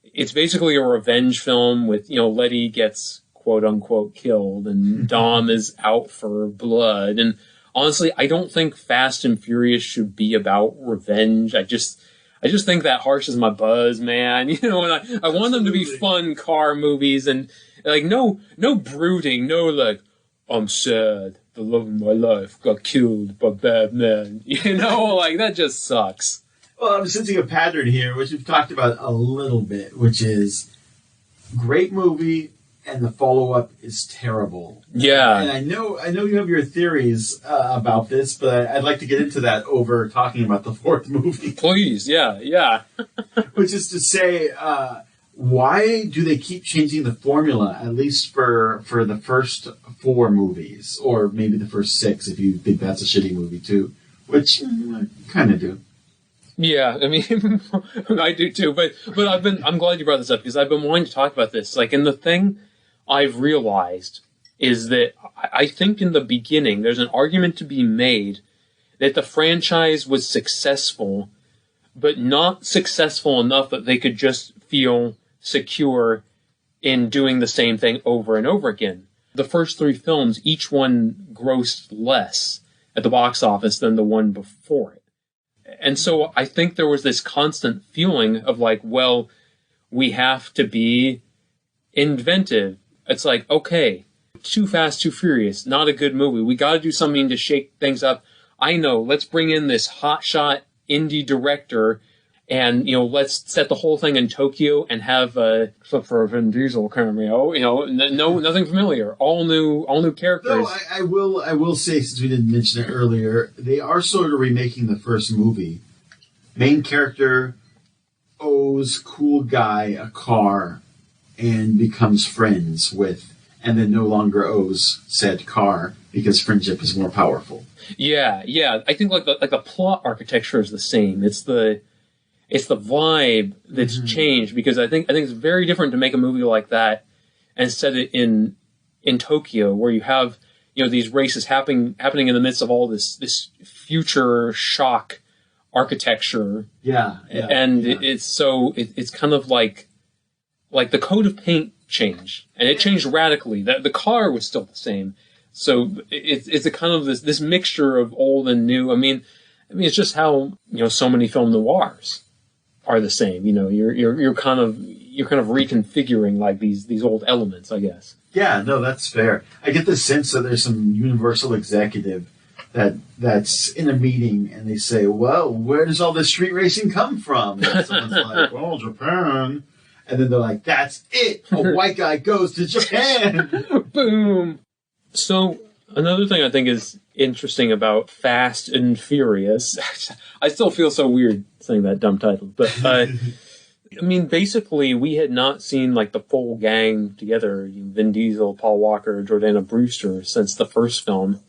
it's basically a revenge film with Letty gets quote unquote killed and Dom is out for blood. And honestly, I don't think Fast and Furious should be about revenge. I just think that harshes my buzz, man. And I want them to be fun car movies and like no brooding, no like, I'm sad, the love of my life got killed by bad men. Like that just sucks. Well, I'm sensing a pattern here, which we've talked about a little bit, which is great movie and the follow-up is terrible. Yeah. And I know you have your theories about this, but I'd like to get into that over talking about the fourth movie. Please, yeah. Which is to say, why do they keep changing the formula, at least for the first 4 movies, or maybe the first 6 if you think that's a shitty movie too, which I kind of do. Yeah, I mean, I do too, but I'm glad you brought this up because I've been wanting to talk about this. Like, and the thing I've realized is that I think in the beginning there's an argument to be made that the franchise was successful, but not successful enough that they could just feel secure in doing the same thing over and over again. The first 3 films, each one grossed less at the box office than the one before it. And so I think there was this constant feeling of like, well, we have to be inventive. It's like, okay, Too Fast, Too Furious, not a good movie. We got to do something to shake things up. I know, let's bring in this hotshot indie director and, let's set the whole thing in Tokyo and have except for a Vin Diesel cameo, nothing familiar, all new characters. No, I will say, since we didn't mention it earlier, they are sort of remaking the first movie. Main character owes cool guy a car and becomes friends with, and then no longer owes said car because friendship is more powerful. Yeah. I think like the plot architecture is the same. It's the vibe that's changed because I think it's very different to make a movie like that and set it in Tokyo where you have these races happening in the midst of all this future shock architecture. It's kind of like the coat of paint changed and it changed radically. The car was still the same, so it's a kind of this mixture of old and new. I mean it's just how so many film noirs are the same. You're kind of reconfiguring like these old elements, I guess. Yeah, no, that's fair. I get the sense that there's some Universal executive that's in a meeting and they say, well, where does all this street racing come from? And someone's like, well, Japan. And then they're like, that's it. A white guy goes to Japan. Boom. So another thing I think is interesting about Fast and Furious, I still feel so weird saying that dumb title, but basically we had not seen like the full gang together, Vin Diesel, Paul Walker, Jordana Brewster, since the first film.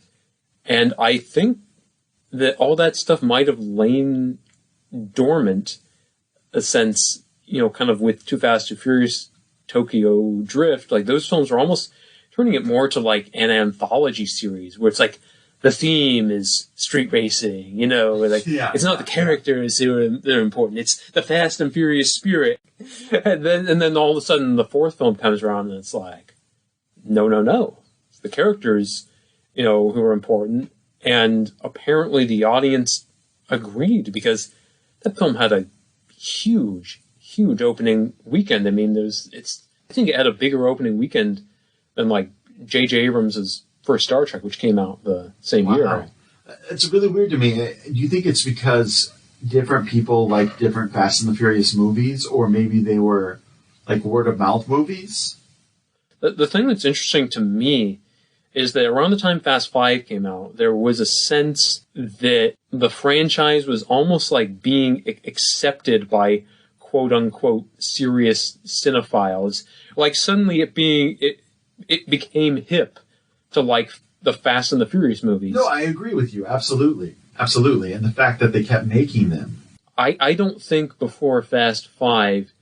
And I think that all that stuff might have lain dormant since, kind of with Too Fast, Too Furious, Tokyo Drift, like those films are almost turning it more to like an anthology series where it's like the theme is street racing, you know, like it's not the characters who are important, it's the Fast and Furious spirit. And then all of a sudden the fourth film comes around and it's like, no. It's the characters, you know, who are important. And apparently the audience agreed, because that film had a huge opening weekend. I mean, I think it had a bigger opening weekend than like J.J. Abrams' first Star Trek, which came out the same year. It's really weird to me. Do you think it's because different people like different Fast and the Furious movies, or maybe they were like word of mouth movies? The thing that's interesting to me is that around the time Fast 5 came out, there was a sense that the franchise was almost like being accepted by quote-unquote serious cinephiles. Like suddenly it became hip to like the Fast and the Furious movies. No, I agree with you. Absolutely. And the fact that they kept making them. I don't think before Fast 5,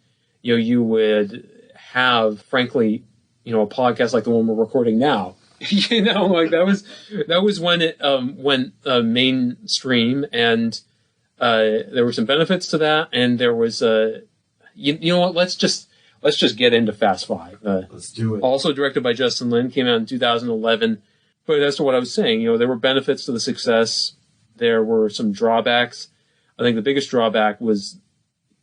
you know, you would have, frankly, you know, a podcast like the one we're recording now. You know, like that was when it went mainstream, and there were some benefits to that, and there was you know what? Let's just get into Fast 5. Let's do it. Also directed by Justin Lin, came out in 2011. But that's what I was saying. You know, there were benefits to the success. There were some drawbacks. I think the biggest drawback was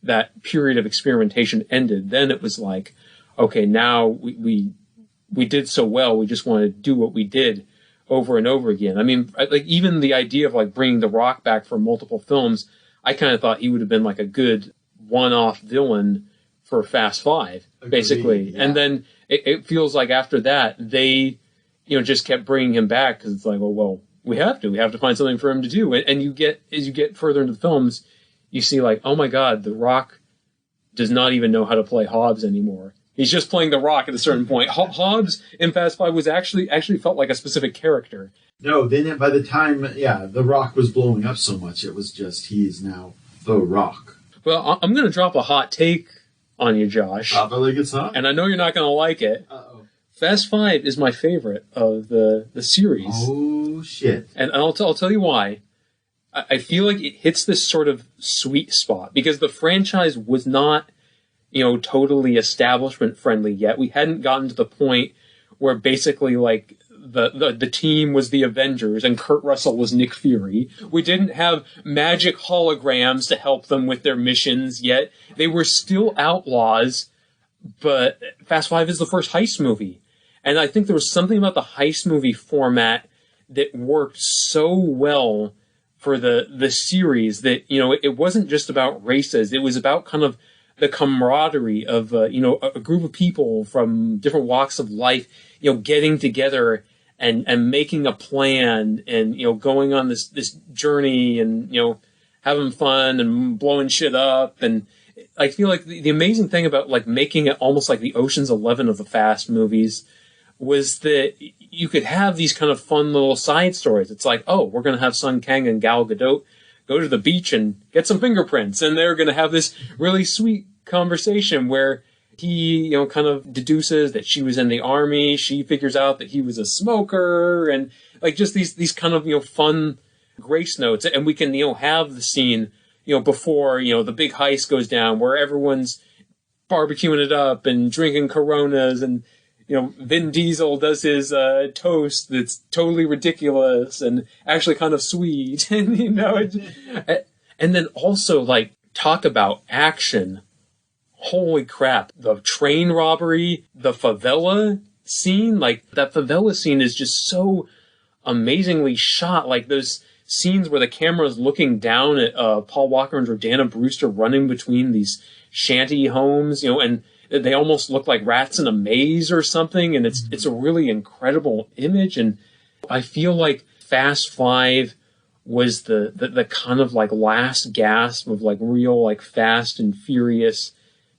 that period of experimentation ended. Then it was like, okay, now we did so well, we just want to do what we did over and over again. I mean, like even the idea of like bringing The Rock back for multiple films, I kind of thought he would have been like a good one-off villain for Fast 5, basically. Yeah. And then it feels like after that, they, you know, just kept bringing him back because it's like, well, we have to find something for him to do. And as you get further into the films, you see like, oh my God, The Rock does not even know how to play Hobbs anymore. He's just playing The Rock at a certain point. Hobbs in Fast 5 was actually felt like a specific character. No, then by the time, The Rock was blowing up so much, it was just, he is now The Rock. Well, I'm going to drop a hot take on you, Josh. Drop it like it's hot. And I know you're not going to like it. Uh-oh. Fast 5 is my favorite of the series. Oh, shit. And I'll tell you why. I feel like it hits this sort of sweet spot, because the franchise was not, you know, totally establishment friendly yet. We hadn't gotten to the point where basically like the team was the Avengers and Kurt Russell was Nick Fury. We didn't have magic holograms to help them with their missions yet. They were still outlaws, but Fast 5 is the first heist movie. And I think there was something about the heist movie format that worked so well for the series that, you know, it wasn't just about races. It was about kind of the camaraderie of, you know, a group of people from different walks of life, you know, getting together and making a plan and, you know, going on this journey and, you know, having fun and blowing shit up. And I feel like the amazing thing about like making it almost like the Ocean's 11 of the Fast movies was that you could have these kind of fun little side stories. It's like, oh, we're going to have Sun Kang and Gal Gadot go to the beach and get some fingerprints, and they're going to have this really sweet conversation where he, you know, kind of deduces that she was in the army. She figures out that he was a smoker, and like just these kind of, you know, fun grace notes. And we can, you know, have the scene, you know, before, you know, the big heist goes down where everyone's barbecuing it up and drinking Coronas, and, you know, Vin Diesel does his toast that's totally ridiculous and actually kind of sweet. And, you know, and then also, like, talk about action. Holy crap. The train robbery, the favela scene, like, that favela scene is just so amazingly shot. Like, those scenes where the camera's looking down at Paul Walker and Jordana Brewster running between these shanty homes, you know, and they almost look like rats in a maze or something, and it's a really incredible image. And I feel like Fast 5 was the kind of like last gasp of like real like Fast and Furious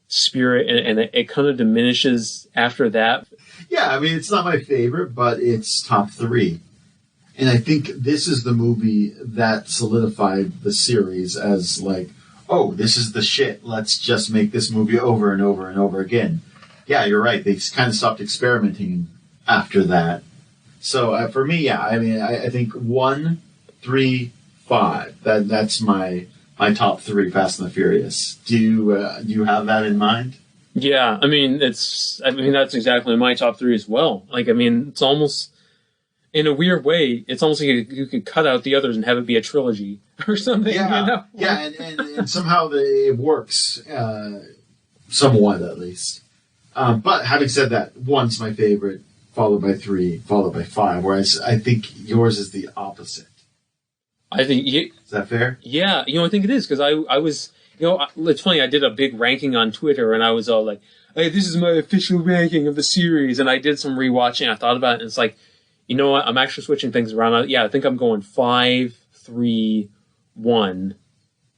spirit, and it kind of diminishes after that. Yeah, I mean, it's not my favorite, but it's top 3. And I think this is the movie that solidified the series as like, oh, this is the shit. Let's just make this movie over and over and over again. Yeah, you're right. They kind of stopped experimenting after that. So for me, yeah, I mean, I think 1, 3, 5. That's my top 3 Fast and the Furious. Do you have that in mind? Yeah, I mean, that's exactly my top 3 as well. Like, I mean, it's almost, in a weird way, it's almost like you could cut out the others and have it be a trilogy or something. Yeah, you know? yeah, and somehow it works, somewhat at least. But having said that, 1's my favorite, followed by 3, followed by 5, whereas I think yours is the opposite. I think... Is that fair? Yeah, I think it is, because I was... it's funny, I did a big ranking on Twitter, and I was all like, hey, this is my official ranking of the series, and I did some rewatching, I thought about it, and it's like, you know what, I'm actually switching things around. Yeah, I think I'm going 5, 3, 1,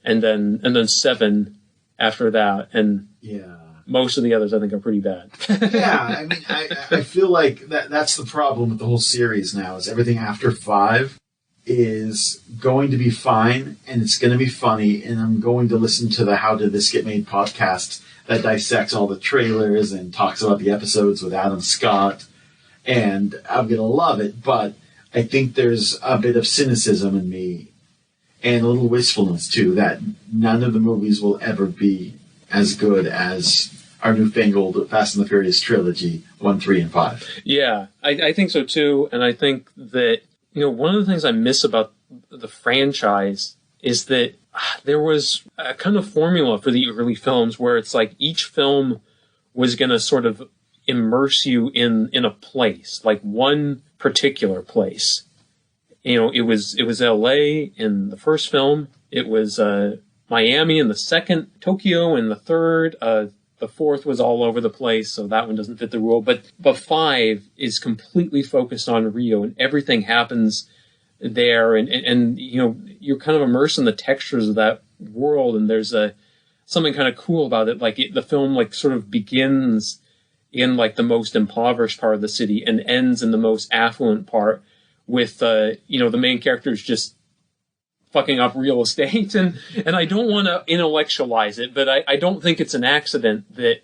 and then 7 after that, and yeah, most of the others I think are pretty bad. Yeah, I mean, I feel like that's the problem with the whole series now, is everything after 5 is going to be fine, and it's going to be funny, and I'm going to listen to the How Did This Get Made podcast that dissects all the trailers and talks about the episodes with Adam Scott, and I'm going to love it, but I think there's a bit of cynicism in me, and a little wistfulness, too, that none of the movies will ever be as good as our newfangled Fast and the Furious trilogy, 1, 3, and 5. Yeah, I think so, too, and I think that one of the things I miss about the franchise is that there was a kind of formula for the early films where it's like each film was going to sort of immerse you in a place, like one particular place. It was LA in the first film. It was Miami in the second, Tokyo in the third. The fourth was all over the place, so that one doesn't fit the rule. But 5 is completely focused on Rio, and everything happens there, and you're kind of immersed in the textures of that world, and there's something kind of cool about it. Like the film like sort of begins in like the most impoverished part of the city and ends in the most affluent part with the main characters just fucking up real estate, and I don't want to intellectualize it, but I don't think it's an accident that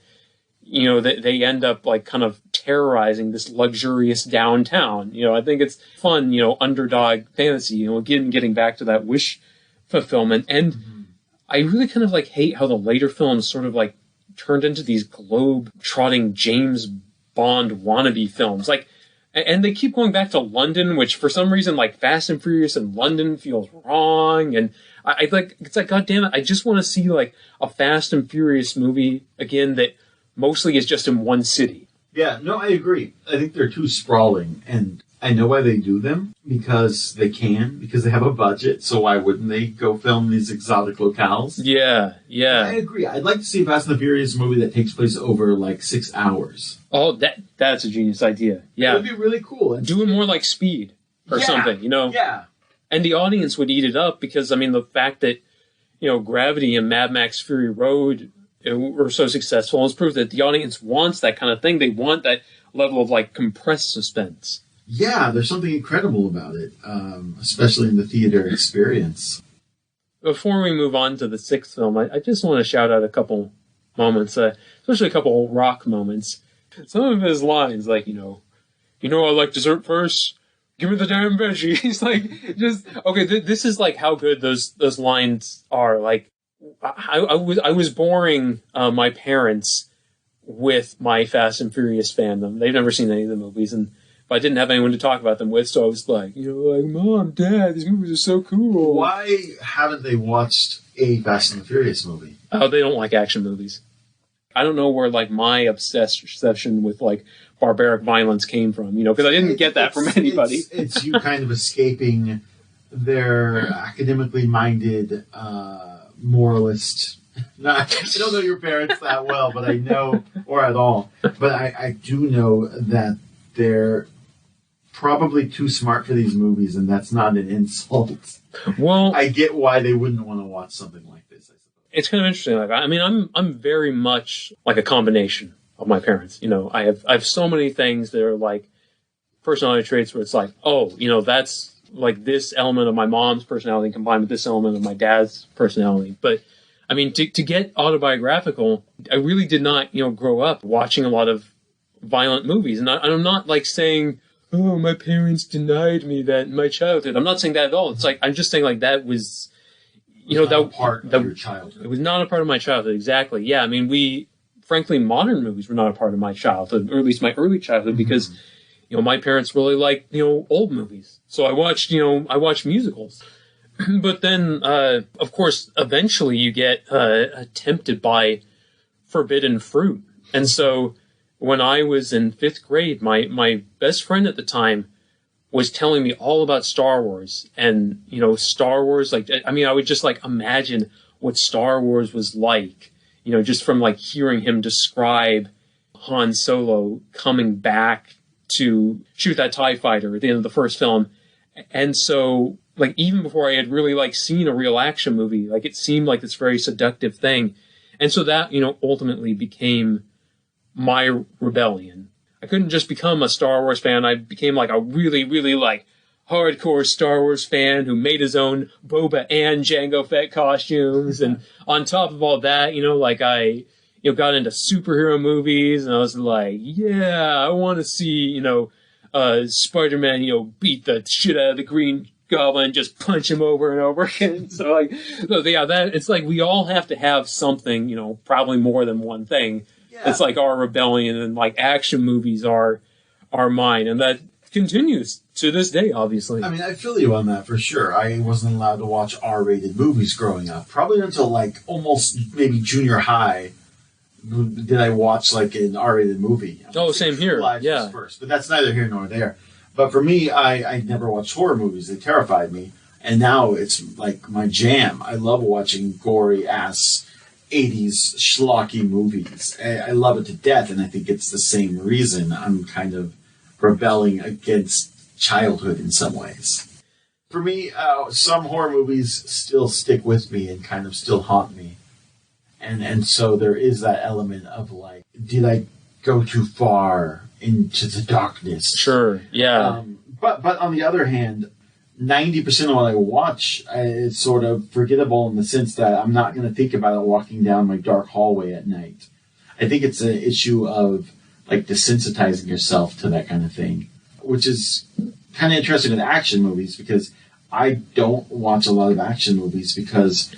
that they end up like kind of terrorizing this luxurious downtown. I think it's fun, underdog fantasy, again, getting back to that wish fulfillment. And I really kind of like hate how the later films sort of like turned into these globe-trotting James Bond wannabe films. Like, and they keep going back to London, which for some reason, like Fast and Furious in London feels wrong. And I like, it's like, God damn it, I just want to see like a Fast and Furious movie again that mostly is just in one city. Yeah, no, I agree. I think they're too sprawling, and I know why they do them, because they have a budget, so why wouldn't they go film these exotic locales? Yeah. I agree. I'd like to see a Fast and the Furious movie that takes place over like 6 hours. Oh, that's a genius idea. Yeah. It would be really cool. And do it more like Speed or something, Yeah. And the audience would eat it up because, I mean, the fact that, Gravity and Mad Max Fury Road were so successful is proof that the audience wants that kind of thing. They want that level of like compressed suspense. Yeah, there's something incredible about it, especially in the theater experience. Before we move on to the 6th film, I just want to shout out a couple moments, especially a couple Rock moments. Some of his lines, like, I like dessert first. Give me the damn veggies. Like, just, okay, this is like how good those lines are. Like, I was boring my parents with my Fast and Furious fandom. They've never seen any of the movies, and I didn't have anyone to talk about them with, so I was like, like, Mom, Dad, these movies are so cool. Why haven't they watched a Fast and the Furious movie? Oh, they don't like action movies. I don't know where like my obsession with like barbaric violence came from, because I didn't get that from anybody. It's you kind of escaping their academically minded moralist. I don't know your parents that well, but I know, or at all, but I do know that they're probably too smart for these movies, and that's not an insult. Well, I get why they wouldn't want to watch something like this, I suppose. It's kind of interesting. Like, I mean, I'm very much like a combination of my parents. I have so many things that are like personality traits where it's like, that's like this element of my mom's personality combined with this element of my dad's personality. But I mean, to get autobiographical, I really did not, grow up watching a lot of violent movies. And I'm not like saying, oh, my parents denied me that in my childhood. I'm not saying that at all. It's like, I'm just saying like that was, that part of your childhood. It was not a part of my childhood. Exactly. Yeah. I mean, frankly, modern movies were not a part of my childhood, or at least my early childhood, because, my parents really liked, old movies. So I watched musicals. But then, of course, eventually you get tempted by forbidden fruit. And so when I was in 5th grade, my best friend at the time was telling me all about Star Wars. And, Star Wars, I would just imagine what Star Wars was like, just from hearing him describe Han Solo coming back to shoot that TIE fighter at the end of the first film. And so, even before I had really, seen a real action movie, it seemed like this very seductive thing. And so that, ultimately became my rebellion. I couldn't just become a Star Wars fan. I became, a really, really, hardcore Star Wars fan who made his own Boba and Jango Fett costumes. And on top of all that, I got into superhero movies, and I was like, yeah, I want to see, Spider-Man, beat the shit out of the Green Goblin, just punch him over and over again. So it's we all have to have something, probably more than one thing. Yeah. It's our rebellion, and action movies are mine, and that continues to this day, obviously. I mean, I feel you on that for sure. I wasn't allowed to watch R-rated movies growing up. Probably until almost maybe junior high did I watch an R-rated movie. Same here. Yeah. First, but that's neither here nor there. But for me, I never watched horror movies. They terrified me. And now it's my jam. I love watching gory ass 80s schlocky movies. I love it to death, and I think it's the same reason I'm kind of rebelling against childhood in some ways. For me, some horror movies still stick with me and kind of still haunt me. And so there is that element of did I go too far into the darkness? Sure, yeah. But on the other hand, 90% of what I watch is sort of forgettable in the sense that I'm not going to think about it walking down my dark hallway at night. I think it's an issue of desensitizing yourself to that kind of thing, which is kind of interesting with action movies, because I don't watch a lot of action movies because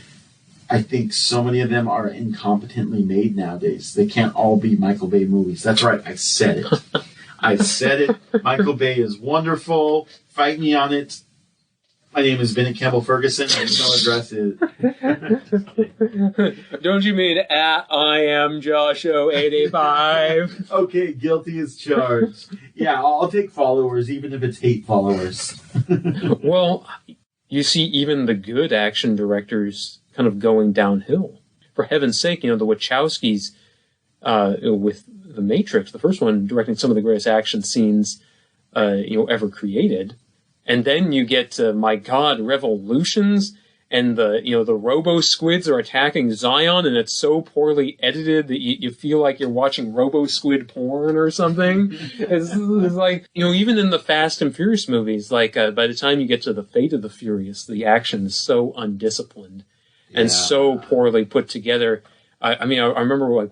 I think so many of them are incompetently made nowadays. They can't all be Michael Bay movies. That's right, I said it. I said it. Michael Bay is wonderful. Fight me on it. My name is Bennett, Campbell, Ferguson. My email address is... Don't you mean at I am Joshua 885? Okay, guilty as charged. Yeah, I'll take followers, even if it's hate followers. Well, you see even the good action directors kind of going downhill. For heaven's sake, the Wachowskis with The Matrix, the first one, directing some of the greatest action scenes ever created. And then you get to, my God, Revolutions, and the Robo-Squids are attacking Zion, and it's so poorly edited that you feel like you're watching Robo-Squid porn or something. It's even in the Fast and Furious movies, by the time you get to the Fate of the Furious, the action is so undisciplined and so poorly put together. I remember,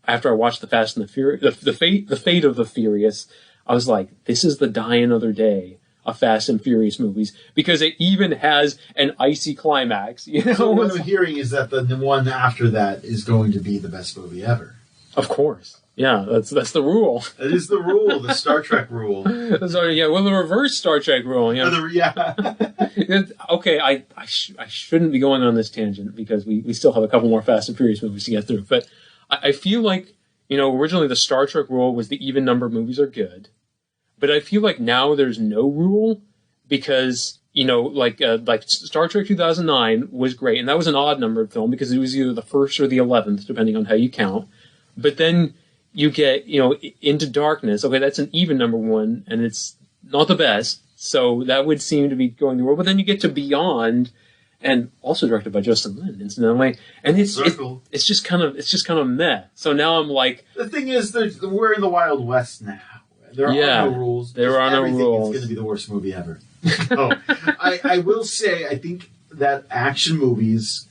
after I watched the Fast and the Furious, the Fate of the Furious, I was like, this is the Die Another Day of Fast and Furious movies, because it even has an icy climax. So what I'm hearing is that the one after that is going to be the best movie ever. Of course. Yeah, that's the rule. That is the rule, the Star Trek rule. So, the reverse Star Trek rule. Okay, I shouldn't be going on this tangent, because we still have a couple more Fast and Furious movies to get through. But I feel like, originally the Star Trek rule was the even number movies are good. But I feel like now there's no rule, because, Star Trek 2009 was great. And that was an odd numbered film because it was either the first or the 11th, depending on how you count. But then you get, Into Darkness. Okay, that's an even number one, and it's not the best. So that would seem to be going the rule. But then you get to Beyond, and also directed by Justin Lin, incidentally. And it's just kind of meh. So now I'm like, the thing is, we're in the Wild West now. There are no rules. There are no rules. It's going to be the worst movie ever. I will say, I think that action movies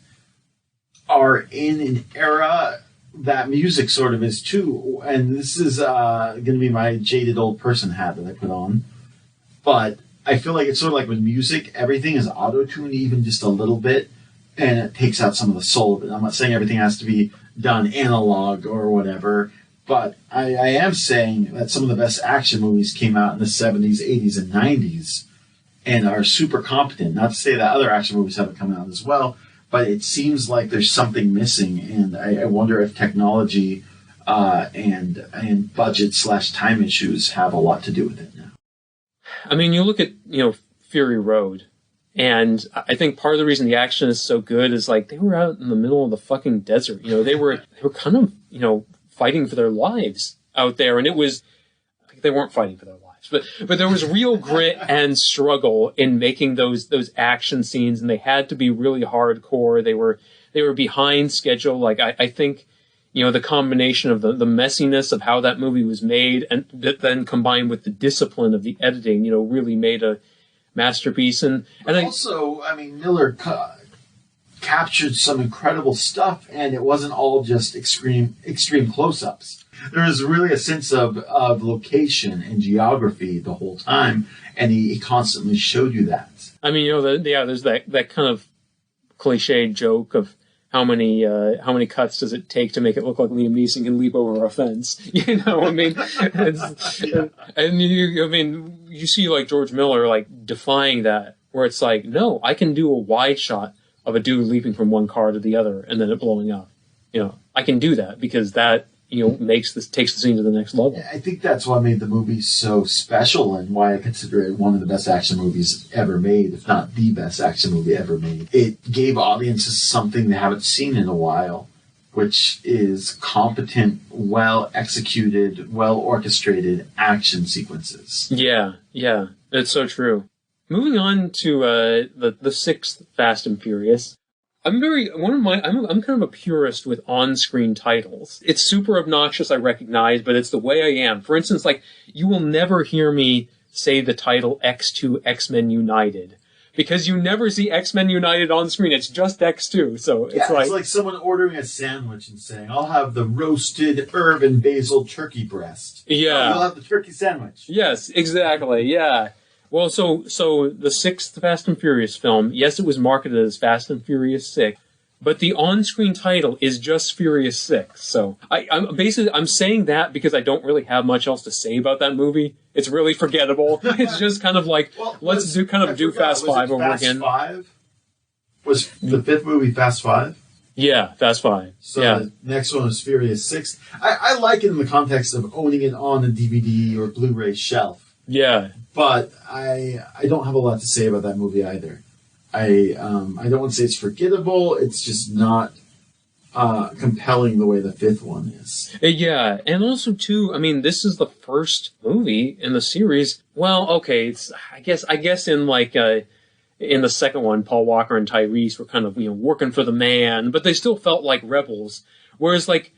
are in an era that music sort of is too. And this is going to be my jaded old person hat that I put on. But I feel like it's sort of like with music, everything is auto-tuned even just a little bit, and it takes out some of the soul of it. I'm not saying everything has to be done analog or whatever, but I am saying that some of the best action movies came out in the 70s, 80s, and 90s and are super competent. Not to say that other action movies haven't come out as well, but it seems like there's something missing, and I wonder if technology and budget/time issues have a lot to do with it now. I mean, you look at, Fury Road, and I think part of the reason the action is so good is like they were out in the middle of the fucking desert. They were kind of, fighting for their lives out there, and it was like they weren't fighting for their lives, but there was real grit and struggle in making those action scenes, and they had to be really hardcore. They were behind schedule. Like I think, the combination of the messiness of how that movie was made, and then combined with the discipline of the editing, really made a masterpiece. And also, Miller captured some incredible stuff, and it wasn't all just extreme close-ups. There was really a sense of location and geography the whole time, and he constantly showed you that. There's that kind of cliched joke of how many cuts does it take to make it look like Liam Neeson can leap over a fence? You see like George Miller like defying that, where it's like, no, I can do a wide shot of a dude leaping from one car to the other and then it blowing up. I can do that because that, takes the scene to the next level. Yeah, I think that's what made the movie so special and why I consider it one of the best action movies ever made, if not the best action movie ever made. It gave audiences something they haven't seen in a while, which is competent, well-executed, well-orchestrated action sequences. Yeah, it's so true. Moving on to the sixth Fast and Furious. I'm kind of a purist with on-screen titles. It's super obnoxious, I recognize, but it's the way I am. For instance, like, you will never hear me say the title X2 X-Men United, because you never see X-Men United on screen. It's just X2. So it's like someone ordering a sandwich and saying, "I'll have the roasted herb and basil turkey breast." Yeah. You'll have the turkey sandwich. Yes, exactly. Yeah. Well, so the sixth Fast and Furious film, yes, it was marketed as Fast and Furious 6, but the on-screen title is just Furious 6. So I'm saying that because I don't really have much else to say about that movie. It's really forgettable. It's just kind of like, let's do Fast 5 over again. Fast 5? Was the fifth movie Fast 5? Yeah, Fast 5. So the next one was Furious 6. I like it in the context of owning it on a DVD or Blu-ray shelf. Yeah. But I don't have a lot to say about that movie either. I don't want to say it's forgettable. It's just not compelling the way the fifth one is. Yeah, and also too, this is the first movie in the series. Well, okay, it's I guess in like in the second one, Paul Walker and Tyrese were kind of working for the man, but they still felt like rebels. Whereas like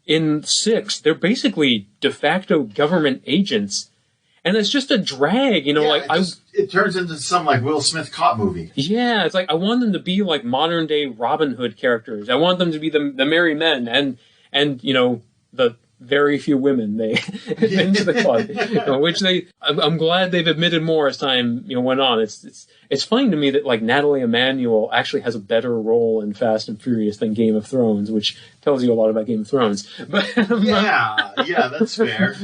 in 6, they're basically de facto government agents. And it's just a drag, it turns into some like Will Smith cop movie. Yeah, it's like I want them to be like modern day Robin Hood characters. I want them to be the merry men and the very few women they into the club, which I'm glad they've admitted more as time went on. It's funny to me that like Natalie Emmanuel actually has a better role in Fast and Furious than Game of Thrones, which tells you a lot about Game of Thrones. But yeah, that's fair.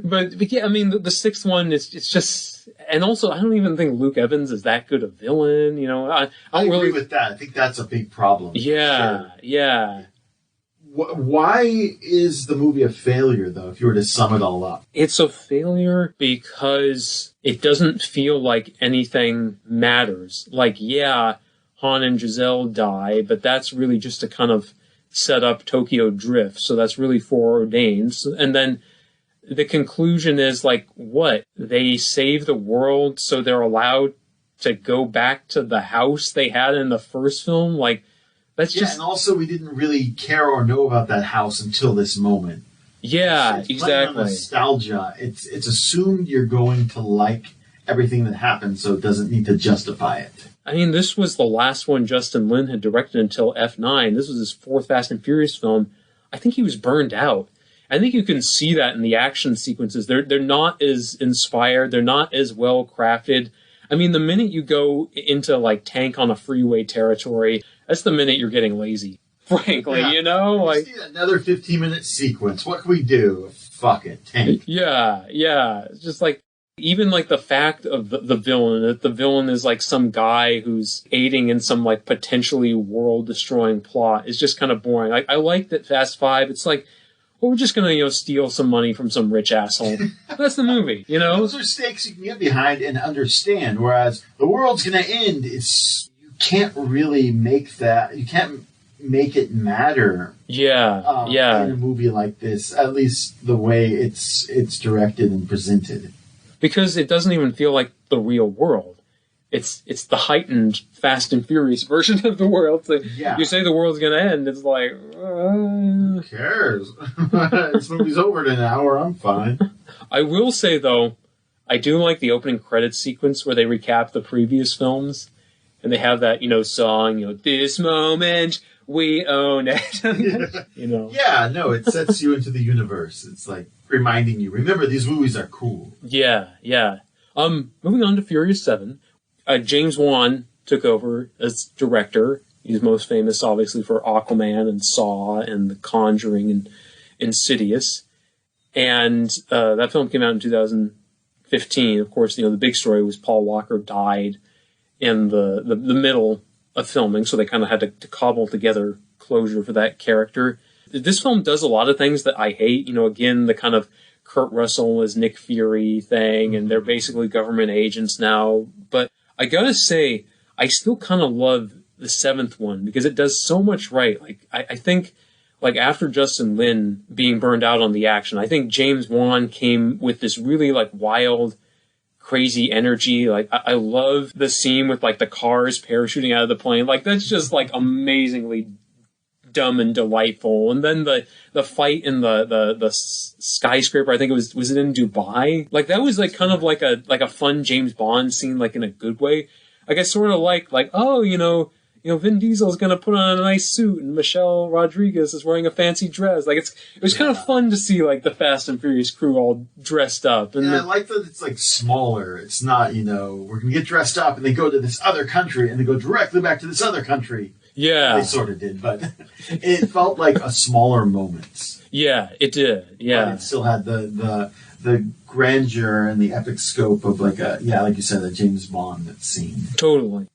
but yeah, the sixth one it's just, and also I don't even think Luke Evans is that good a villain. I agree with that. I think that's a big problem. Yeah, sure. Yeah. Why is the movie a failure, though, if you were to sum it all up? It's a failure because it doesn't feel like anything matters. Like, yeah, Han and Giselle die, but that's really just to kind of set up Tokyo Drift, so that's really foreordained. And then the conclusion is, like, what? They save the world so they're allowed to go back to the house they had in the first film? Like, and also we didn't really care or know about that house until this moment. Yeah, it's exactly. Nostalgia. It's assumed you're going to like everything that happened, so it doesn't need to justify it. This was the last one Justin Lin had directed until F9. This was his fourth Fast and Furious film. I think he was burned out. I think you can see that in the action sequences. They're not as inspired. They're not as well crafted. I mean, the minute you go into like tank on a freeway territory, that's the minute you're getting lazy. Frankly, Yeah. you know, like Just need another 15-minute sequence. What can we do? Fuck it, tank. yeah. It's just like even like the fact of the villain, that the villain is like some guy who's aiding in some like potentially world destroying plot is just kind of boring. Like I like that Fast Five. It's like, well, we're just gonna steal some money from some rich asshole. That's the movie, you know. Those are stakes you can get behind and understand. Whereas the world's going to end. You can't really make that. You can't make it matter. Yeah. In a movie like this, at least the way it's directed and presented. Because it doesn't even feel like the real world. It's the heightened Fast and Furious version of the world. So Yeah. You say the world's gonna end, it's like, Who cares? This movie's over in an hour. I'm fine. I will say though, I do like the opening credits sequence where they recap the previous films, and they have that song, this moment we own it. Yeah, no, it sets you into the universe. It's like reminding you. Remember, these movies are cool. Yeah. Moving on to Furious 7. James Wan took over as director. He's most famous, obviously, for Aquaman and Saw and The Conjuring and Insidious. And that film came out in 2015. Of course, the big story was Paul Walker died in the middle of filming, so they kind of had to cobble together closure for that character. This film does a lot of things that I hate. Again, the kind of Kurt Russell as Nick Fury thing, and they're basically government agents now. But I gotta say, I still kind of love the seventh one because it does so much right. Like, I think, like, after Justin Lin being burned out on the action, I think James Wan came with this really, like, wild, crazy energy. Like, I love the scene with, like, the cars parachuting out of the plane. Like, that's just, like, amazingly dumb and delightful. And then the fight in the skyscraper, I think was it in Dubai? Like, that was like kind of like a fun James Bond scene, like in a good way. Like, I sort of like oh, Vin Diesel's gonna put on a nice suit and Michelle Rodriguez is wearing a fancy dress. Like, it was kind of fun to see like the Fast and Furious crew all dressed up. And I like that it's like smaller. It's not, we're gonna get dressed up and they go to this other country and they go directly back to this other country. Yeah. They sort of did, but it felt like a smaller moment. Yeah, it did. Yeah. But it still had the grandeur and the epic scope of like you said, a James Bond scene. Totally.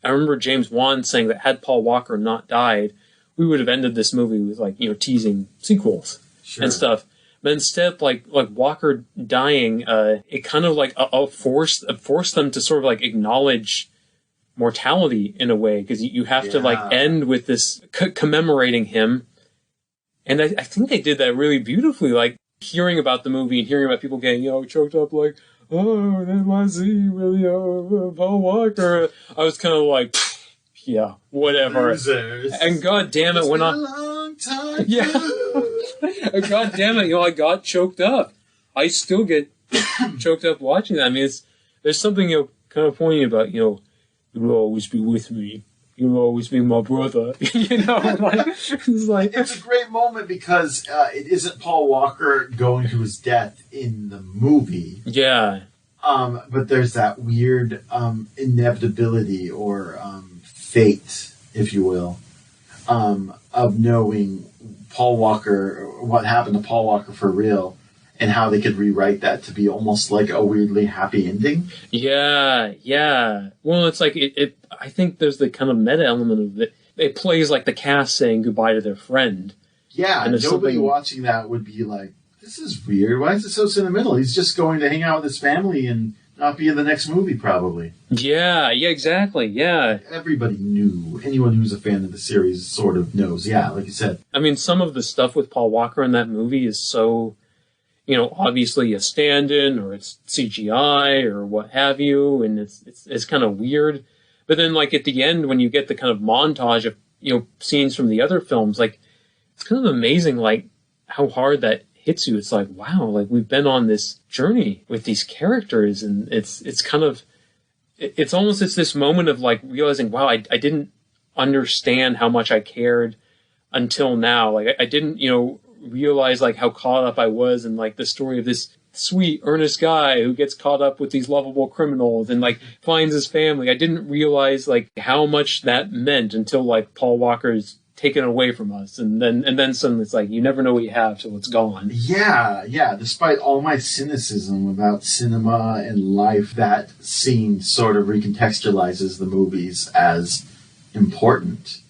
I remember James Wan saying that had Paul Walker not died, we would have ended this movie with like, teasing sequels and stuff. But instead, like Walker dying, it kind of like forced them to sort of like acknowledge mortality in a way, because you have to like end with this commemorating him. And I think they did that really beautifully, like hearing about the movie and hearing about people getting, choked up like, oh, that was really Paul Walker. I was kind of like, yeah, whatever. Losers. And god damn it, when a long time. Yeah. And god damn it, I got choked up. I still get choked up watching that. I mean, there's something kind of poignant about, you'll always be with me. You'll always be my brother. It's a great moment because it isn't Paul Walker going to his death in the movie. Yeah. But there's that weird inevitability or fate, if you will, of knowing Paul Walker, what happened to Paul Walker for real, and how they could rewrite that to be almost like a weirdly happy ending. Yeah. Well, it's like, I think there's the kind of meta element of it. It plays like the cast saying goodbye to their friend. Yeah, and nobody watching that would be like, this is weird. Why is it so sentimental? He's just going to hang out with his family and not be in the next movie, probably. Yeah, exactly, yeah. Everybody knew. Anyone who's a fan of the series sort of knows. Yeah, like you said. I mean, some of the stuff with Paul Walker in that movie is so, obviously a stand-in or it's CGI or what have you, and it's kind of weird. But then, like, at the end, when you get the kind of montage of, scenes from the other films, like, it's kind of amazing, like, how hard that hits you. It's like, wow, like, we've been on this journey with these characters, and it's kind of, it's almost, it's this moment of, like, realizing, wow, I didn't understand how much I cared until now. Like, I didn't, realize like how caught up I was in like the story of this sweet, earnest guy who gets caught up with these lovable criminals and like finds his family. I didn't realize like how much that meant until like Paul Walker's taken away from us, and then suddenly it's like you never know what you have till it's gone. Yeah. Despite all my cynicism about cinema and life, that scene sort of recontextualizes the movies as important.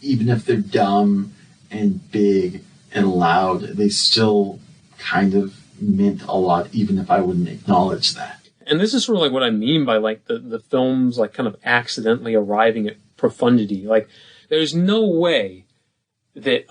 Even if they're dumb and big and loud, they still kind of meant a lot, even if I wouldn't acknowledge that. And this is sort of like what I mean by like the films like kind of accidentally arriving at profundity. Like, there's no way that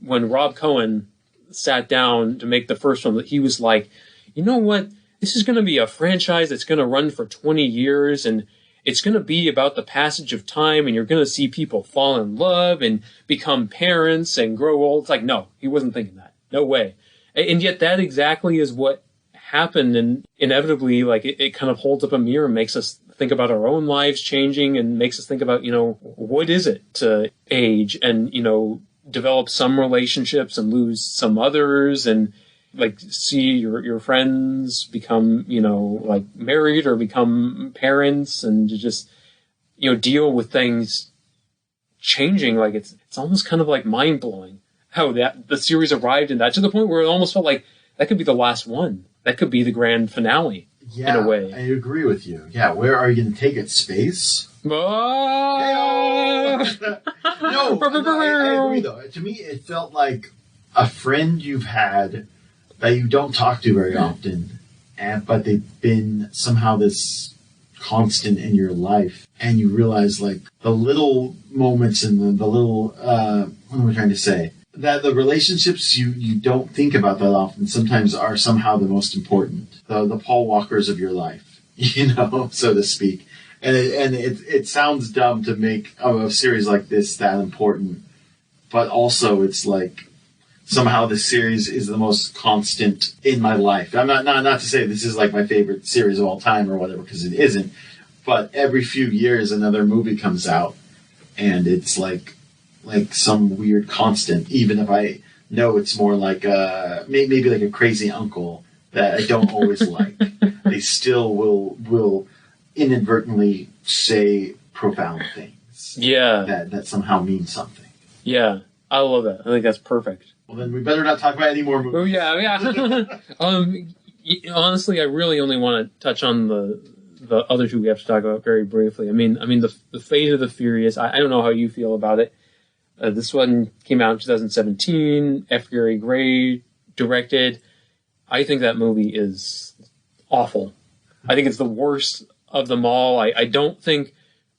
when Rob Cohen sat down to make the first film that he was like, you know what, this is going to be a franchise that's going to run for 20 years and it's going to be about the passage of time and you're going to see people fall in love and become parents and grow old. It's like, no, he wasn't thinking that. No way. And yet that exactly is what happened, and inevitably, like, it kind of holds up a mirror and makes us think about our own lives changing and makes us think about, you know, what is it to age and, you know, develop some relationships and lose some others, and like see your friends become, you know, like married or become parents, and to just, you know, deal with things changing. Like, it's almost kind of like mind blowing how that the series arrived in that, to the point where it almost felt like that could be the last one. That could be the grand finale. Yeah, in a way. I agree with you. Yeah, where are you going to take it? Space? Oh! No, I agree, though. To me, it felt like a friend you've had that you don't talk to very often, but they've been somehow this constant in your life, and you realize, like, the little moments and the little, what am I trying to say? That the relationships you don't think about that often sometimes are somehow the most important. The Paul Walkers of your life, you know, so to speak. And it sounds dumb to make a series like this that important, but also it's like somehow this series is the most constant in my life. I'm not to say this is like my favorite series of all time or whatever, because it isn't. But every few years another movie comes out, and it's like some weird constant, even if I know it's more like maybe like a crazy uncle that I don't always like. They still will inadvertently say profound things. Yeah. That somehow mean something. Yeah. I love that. I think that's perfect. Well, then we better not talk about any more movies. Oh, yeah. Honestly, I really only want to touch on the other two we have to talk about very briefly. I mean, the Fate of the Furious, I don't know how you feel about it. This one came out in 2017. F. Gary Gray directed. I think that movie is awful. I think it's the worst of them all. I don't think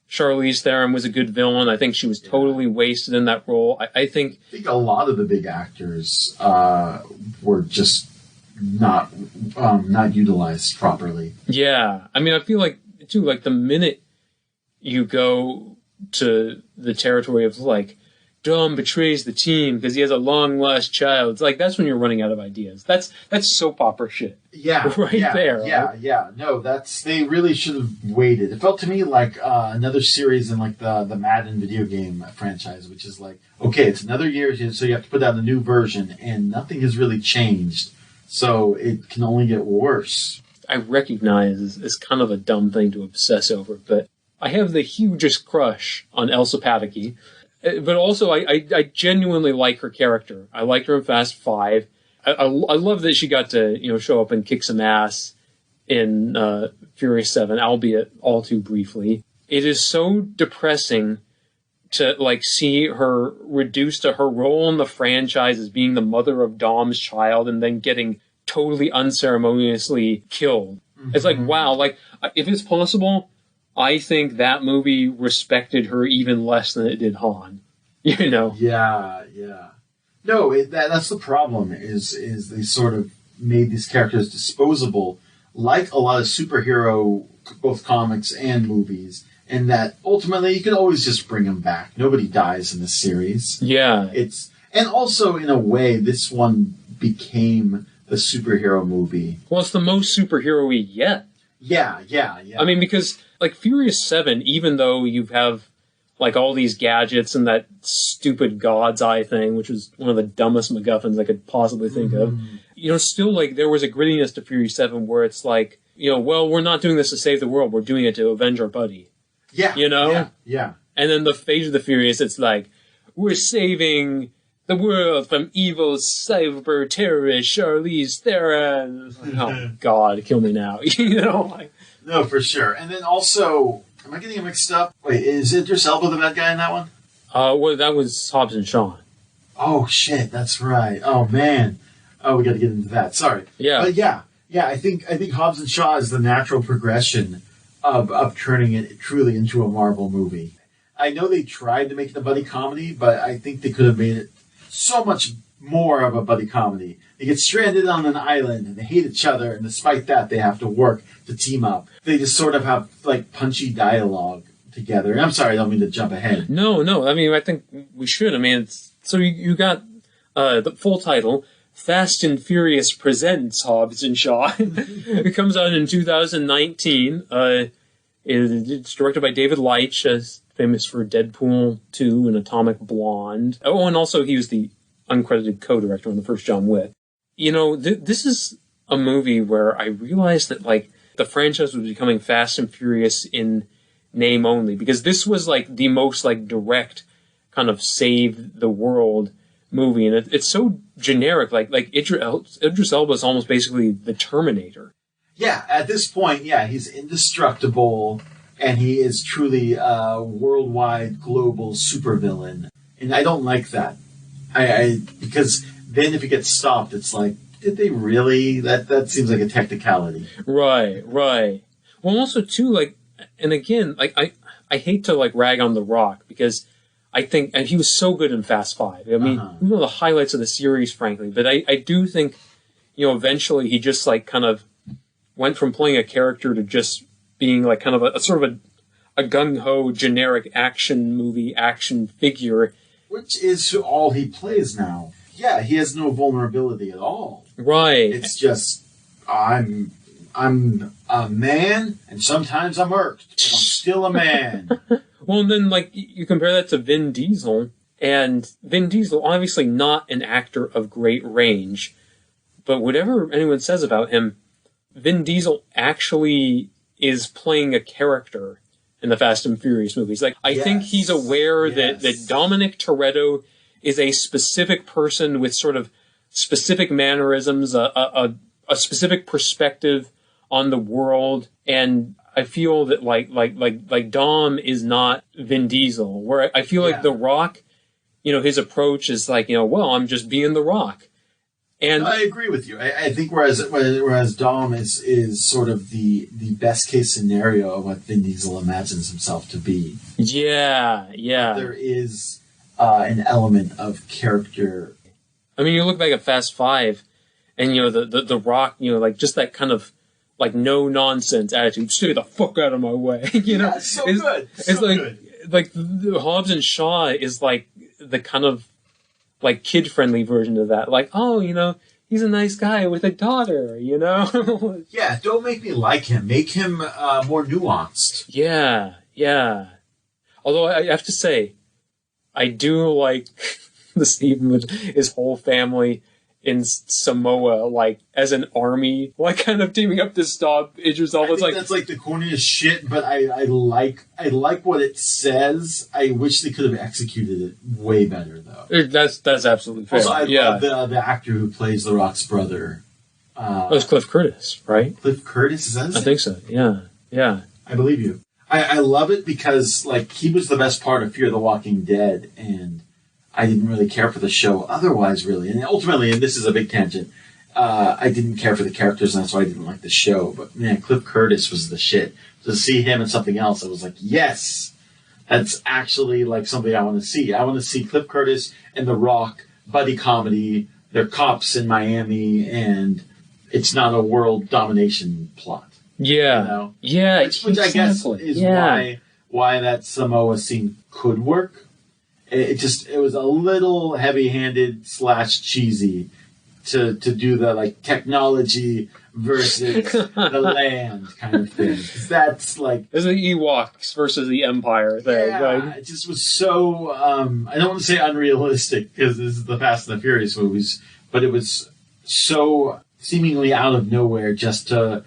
Charlize Theron was a good villain. I think she was totally wasted in that role. I think a lot of the big actors were just not utilized properly. Yeah. I mean, I feel like, too, like, the minute you go to the territory of, like, Dom betrays the team because he has a long-lost child. It's like, that's when you're running out of ideas. That's soap opera shit. Yeah. There. Yeah. No, they really should have waited. It felt to me like another series in like the Madden video game franchise, which is like, okay, it's another year, so you have to put out a new version, and nothing has really changed. So it can only get worse. I recognize it's kind of a dumb thing to obsess over, but I have the hugest crush on Elsa Pataky. But also, I genuinely like her character. I liked her in Fast 5. I love that she got to, you know, show up and kick some ass in Furious 7, albeit all too briefly. It is so depressing to, like, see her reduced to her role in the franchise as being the mother of Dom's child and then getting totally unceremoniously killed. Mm-hmm. It's like, wow, like, if it's possible, I think that movie respected her even less than it did Han. You know? Yeah. No, that's the problem, is they sort of made these characters disposable, like a lot of superhero, both comics and movies, and that ultimately you can always just bring them back. Nobody dies in this series. Yeah. And also, in a way, this one became the superhero movie. Well, it's the most superhero-y yet. Yeah. I mean, because, like, Furious 7, even though you have like all these gadgets and that stupid God's Eye thing, which was one of the dumbest MacGuffins I could possibly think of. You know, still, like, there was a grittiness to Fury 7 where it's like, you know, well, we're not doing this to save the world, we're doing it to avenge our buddy. Yeah. You know? Yeah. And then the Fate of the Furious, it's like, we're saving the world from evil cyber terrorist Charlize Theron. Oh, God, kill me now. You know? Like, no, for sure. And then also, am I getting it mixed up? Wait, is Idris Elba the bad guy in that one? well, that was Hobbs and Shaw. Oh, shit, that's right. Oh, man. Oh, we got to get into that. Sorry. Yeah. But yeah, I think Hobbs and Shaw is the natural progression of turning it truly into a Marvel movie. I know they tried to make it a buddy comedy, but I think they could have made it so much more of a buddy comedy. They get stranded on an island and they hate each other, and despite that, they have to work to team up. They just sort of have like punchy dialogue together. And I'm sorry, I don't mean to jump ahead. No. I mean, I think we should. I mean, so you got the full title, Fast and Furious Presents Hobbs and Shaw. It comes out in 2019. It's directed by David Leitch, famous for Deadpool 2 and Atomic Blonde. Oh, and also he was the uncredited co-director on the first John Wick. You know, this is a movie where I realized that, like, the franchise was becoming Fast and Furious in name only, because this was, like, the most, like, direct kind of save the world movie, and it's so generic. Like Idris Elba is almost basically the Terminator. Yeah, at this point, yeah, he's indestructible, and he is truly a worldwide, global supervillain. And I don't like that. Because then if he gets stopped, it's like, did they really? That seems like a technicality. Right. Well, also, too, like, and again, like, I hate to, like, rag on The Rock, because I think, and he was so good in Fast 5. I mean, one of the highlights of the series, frankly. But I do think, you know, eventually he just, like, kind of went from playing a character to just being, like, kind of a sort of a gung-ho, generic action figure. Which is all he plays now. Yeah, he has no vulnerability at all. Right. It's just, I'm a man, and sometimes I'm irked. But I'm still a man. Well, and then, like, you compare that to Vin Diesel, and Vin Diesel, obviously not an actor of great range, but whatever anyone says about him, Vin Diesel actually is playing a character in the Fast and Furious movies. Like, I think he's aware that Dominic Toretto is a specific person with sort of specific mannerisms, a specific perspective on the world, and I feel that like Dom is not Vin Diesel, where I feel like The Rock, you know, his approach is like, you know, well, I'm just being The Rock. And I agree with you. I think whereas Dom is sort of the best case scenario of what Vin Diesel imagines himself to be. Yeah. There is an element of character. I mean, you look back at Fast 5, and, you know, the Rock, you know, like, just that kind of, like, no nonsense attitude. Stay the fuck out of my way. You know, it's so good. It's like good. Like the Hobbs and Shaw is like the kind of like kid friendly version of that. Like, oh, you know, he's a nice guy with a daughter. You know. Yeah, don't make me like him. Make him more nuanced. Yeah. Although I have to say, I do like the scene with his whole family in Samoa, like, as an army, like, kind of teaming up to stop Idris Elba. That's like the corniest shit, but I like what it says. I wish they could have executed it way better, though. That's absolutely fair. Also, I love the actor who plays The Rock's brother. That was Cliff Curtis, right? Cliff Curtis, is that his name? I think so, yeah. I believe you. I love it because, like, he was the best part of Fear the Walking Dead, and I didn't really care for the show otherwise, really. And ultimately, and this is a big tangent, I didn't care for the characters, and that's why I didn't like the show. But, man, Cliff Curtis was the shit. To see him in something else, I was like, yes, that's actually, like, something I want to see. I want to see Cliff Curtis and The Rock, buddy comedy. They're cops in Miami, and it's not a world domination plot. Yeah. You know? Yeah. Which I guess is why that Samoa scene could work. It was a little heavy-handed / cheesy to do the like technology versus the land kind of thing. 'Cause that's like It's the Ewoks versus the Empire thing. it just was so I don't want to say unrealistic because this is the Fast and the Furious movies, but it was so seemingly out of nowhere just to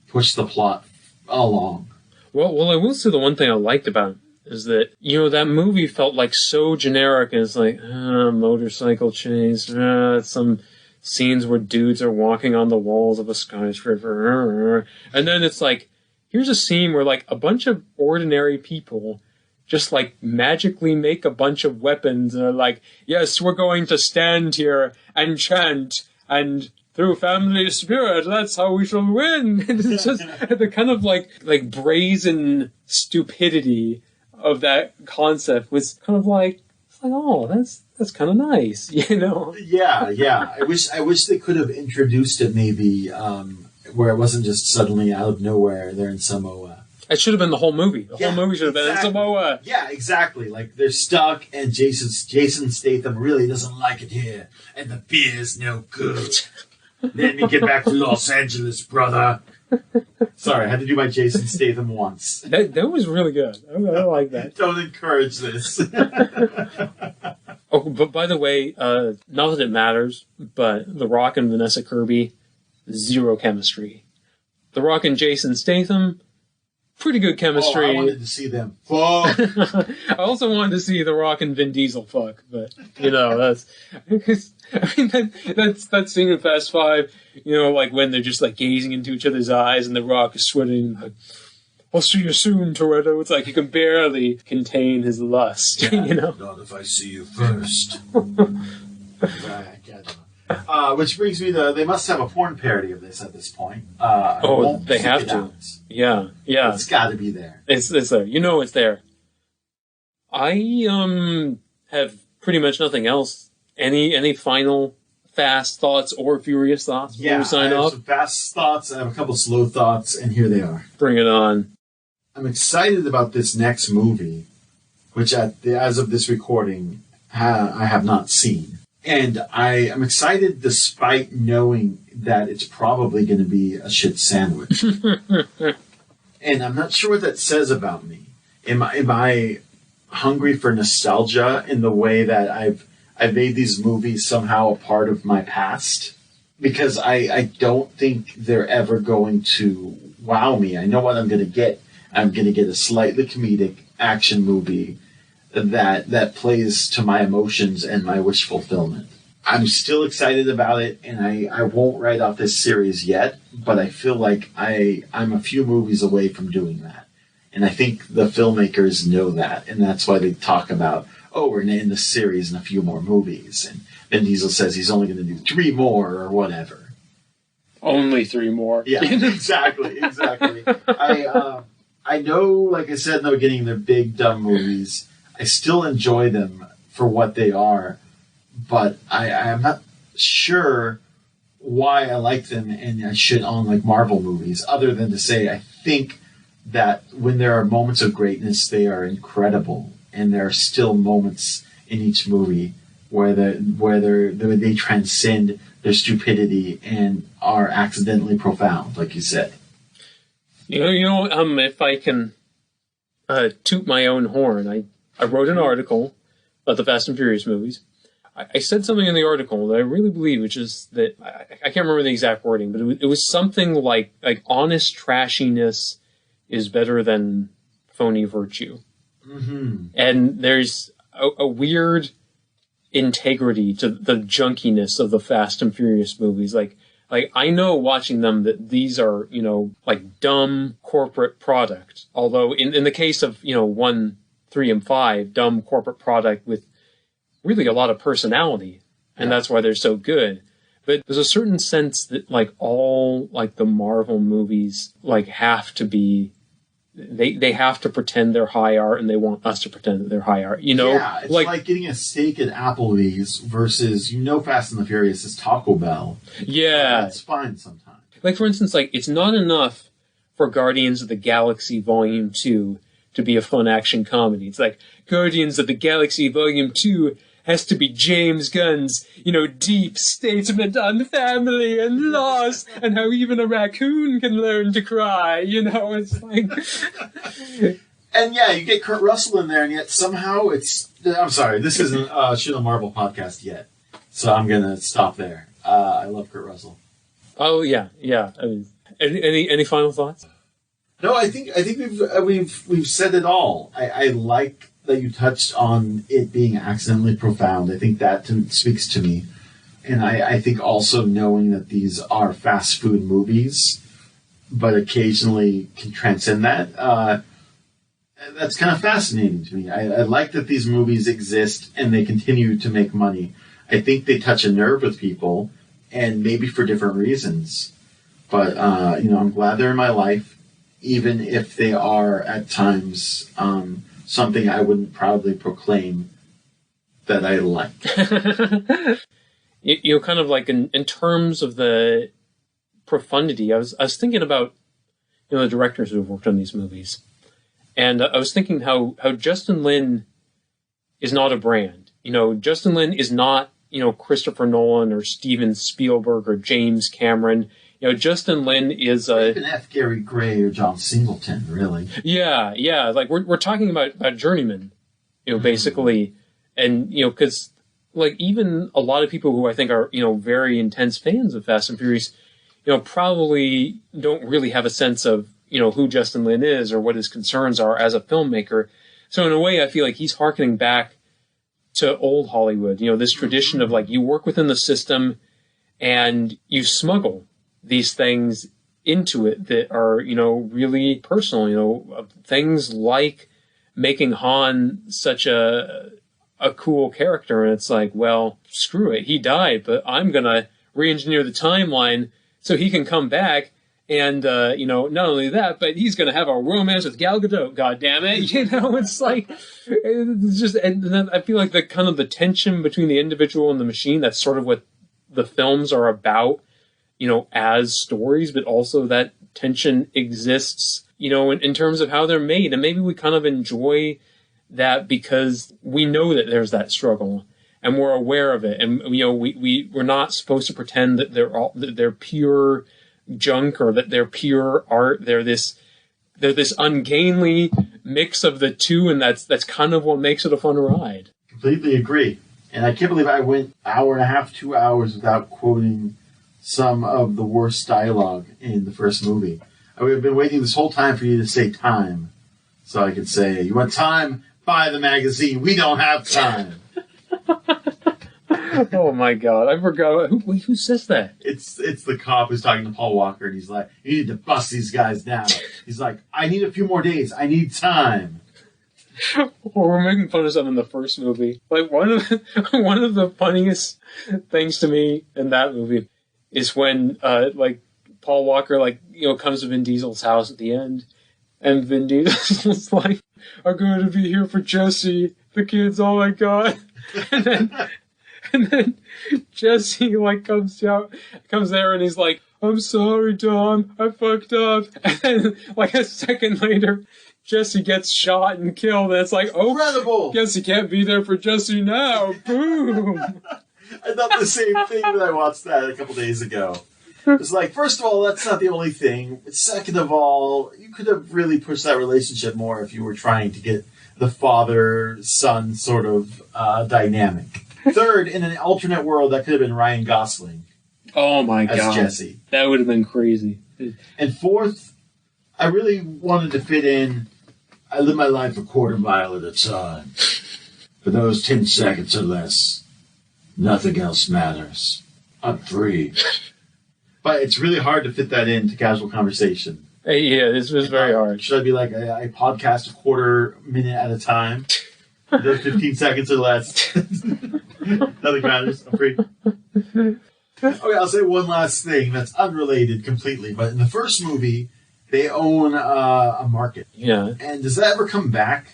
push the plot along. Well, I will say the one thing I liked about it is that, that movie felt like so generic. And it's like, motorcycle chase, some scenes where dudes are walking on the walls of a skyscraper. And then it's like, here's a scene where like a bunch of ordinary people just like magically make a bunch of weapons and are like, yes, we're going to stand here and chant and through family spirit, that's how we shall win. And it's just the kind of like brazen stupidity of that concept was kind of like, it's like, oh, that's kind of nice, Yeah. I wish they could have introduced it maybe where it wasn't just suddenly out of nowhere. They're in Samoa. It should have been the whole movie. The whole movie should have been in Samoa. Yeah, exactly. Like they're stuck, and Jason Statham really doesn't like it here, and the beer's no good. Let me get back to Los Angeles, brother. Sorry, I had to do my Jason Statham once. That was really good. I like that. Don't encourage this. Oh, but by the way, not that it matters, but The Rock and Vanessa Kirby, zero chemistry. The Rock and Jason Statham, pretty good chemistry. Oh, I wanted to see them fuck. I also wanted to see The Rock and Vin Diesel fuck, but that's because that scene in Fast 5, like when they're just like gazing into each other's eyes and The Rock is sweating like, I'll see you soon, Toretto. It's like he can barely contain his lust, Not if I see you first. Which brings me to, they must have a porn parody of this at this point. They have to. Yeah. It's got to be there. It's there. It's there. I have pretty much nothing else. Any final fast thoughts or furious thoughts before we sign off? Some fast thoughts. I have a couple slow thoughts, and here they are. Bring it on. I'm excited about this next movie, which as of this recording, I have not seen. And I am excited despite knowing that it's probably going to be a shit sandwich. And I'm not sure what that says about me. Am I hungry for nostalgia in the way that I've made these movies somehow a part of my past? Because I don't think they're ever going to wow me. I know what I'm going to get. I'm going to get a slightly comedic action movie that plays to my emotions and my wish fulfillment. I'm still excited about it, and I won't write off this series yet, but I feel like I'm a few movies away from doing that. And I think the filmmakers know that, and that's why they talk about, we're going to end the series in a few more movies. And Vin Diesel says he's only going to do 3 more or whatever. Only 3 more. Yeah, exactly. I know, like I said in the beginning, they're big, dumb movies. I still enjoy them for what they are, but I am not sure why I like them and I shit on like Marvel movies, other than to say I think that when there are moments of greatness, they are incredible, and there are still moments in each movie where they transcend their stupidity and are accidentally profound, like you said. If I can toot my own horn, I wrote an article about the Fast and Furious movies. I said something in the article that I really believe, which is that I can't remember the exact wording, but it was something like honest trashiness is better than phony virtue. Mm-hmm. And there's a weird integrity to the junkiness of the Fast and Furious movies. Like I know watching them that these are, like dumb corporate product. Although in the case of, 1, 3, and 5, dumb corporate product with really a lot of personality. And that's why they're so good. But there's a certain sense that all the Marvel movies have to be, they have to pretend they're high art, and they want us to pretend that they're high art. Yeah, it's like getting a steak at Applebee's versus, Fast and the Furious is Taco Bell. Yeah. That's fine sometimes. For instance, it's not enough for Guardians of the Galaxy Volume 2 to be a fun action comedy. It's like, Guardians of the Galaxy Volume 2 has to be James Gunn's, deep statement on family and loss, and how even a raccoon can learn to cry. It's like. And yeah, you get Kurt Russell in there, and yet somehow it's. I'm sorry, this isn't a Shit on Marvel podcast yet, so I'm gonna stop there. I love Kurt Russell. Oh yeah. I mean, any final thoughts? No, I think we've said it all. I like that you touched on it being accidentally profound. I think that speaks to me, and I think also knowing that these are fast food movies, but occasionally can transcend that. That's kind of fascinating to me. I like that these movies exist and they continue to make money. I think they touch a nerve with people, and maybe for different reasons. But I'm glad they're in my life. Even if they are at times something I wouldn't proudly proclaim that I like. Kind of like in terms of the profundity, I was thinking about the directors who have worked on these movies, and I was thinking how Justin Lin is not a brand. Justin Lin is not Christopher Nolan or Steven Spielberg or James Cameron. Justin Lin is even F. Gary Gray or John Singleton, really. Yeah. Like we're talking about a journeyman, basically, and because like even a lot of people who I think are very intense fans of Fast and Furious, probably don't really have a sense of who Justin Lin is or what his concerns are as a filmmaker. So in a way, I feel like he's hearkening back to old Hollywood. This tradition of like you work within the system and you smuggle these things into it that are, really personal, things like making Han such a cool character. And it's like, well, screw it. He died, but I'm going to re-engineer the timeline so he can come back. And, not only that, but he's going to have a romance with Gal Gadot, goddammit. It's like, it's just, and then I feel like the kind of the tension between the individual and the machine, that's sort of what the films are about. As stories, but also that tension exists, in terms of how they're made. And maybe we kind of enjoy that because we know that there's that struggle and we're aware of it. And, we're not supposed to pretend that they're pure junk or that they're pure art. They're this ungainly mix of the two. And that's kind of what makes it a fun ride. Completely agree. And I can't believe I went hour and a half, 2 hours without quoting some of the worst dialogue in the first movie. I would have been waiting this whole time for you to say time. So I could say, you want time? Buy the magazine. We don't have time. Oh my God. I forgot. Who says that? It's the cop who's talking to Paul Walker, and he's like, you need to bust these guys down. He's like, I need a few more days. I need time. Well, we're making fun of something in the first movie. Like one of the funniest things to me in that movie is when Paul Walker comes to Vin Diesel's house at the end, and Vin Diesel's like, "I'm going to be here for Jesse, the kids. Oh my God!" And then Jesse comes there and he's like, "I'm sorry, Dom. I fucked up." And then a second later, Jesse gets shot and killed, and it's like, oh, incredible! Guess he can't be there for Jesse now. Boom. I thought the same thing when I watched that a couple days ago. It's like, first of all, that's not the only thing. Second of all, you could have really pushed that relationship more if you were trying to get the father-son sort of dynamic. Third, in an alternate world, that could have been Ryan Gosling. Oh my God. As Jesse. That would have been crazy. And fourth, I really wanted to fit in, I live my life a quarter mile at a time. For those 10 seconds or less, nothing else matters. I'm free. But it's really hard to fit that into casual conversation. Yeah, this was very hard. Should I be like, I podcast a quarter minute at a time? Those 15 seconds or less. Nothing matters. I'm free. Okay, I'll say one last thing that's unrelated completely. But in the first movie, they own a market. Yeah. And does that ever come back?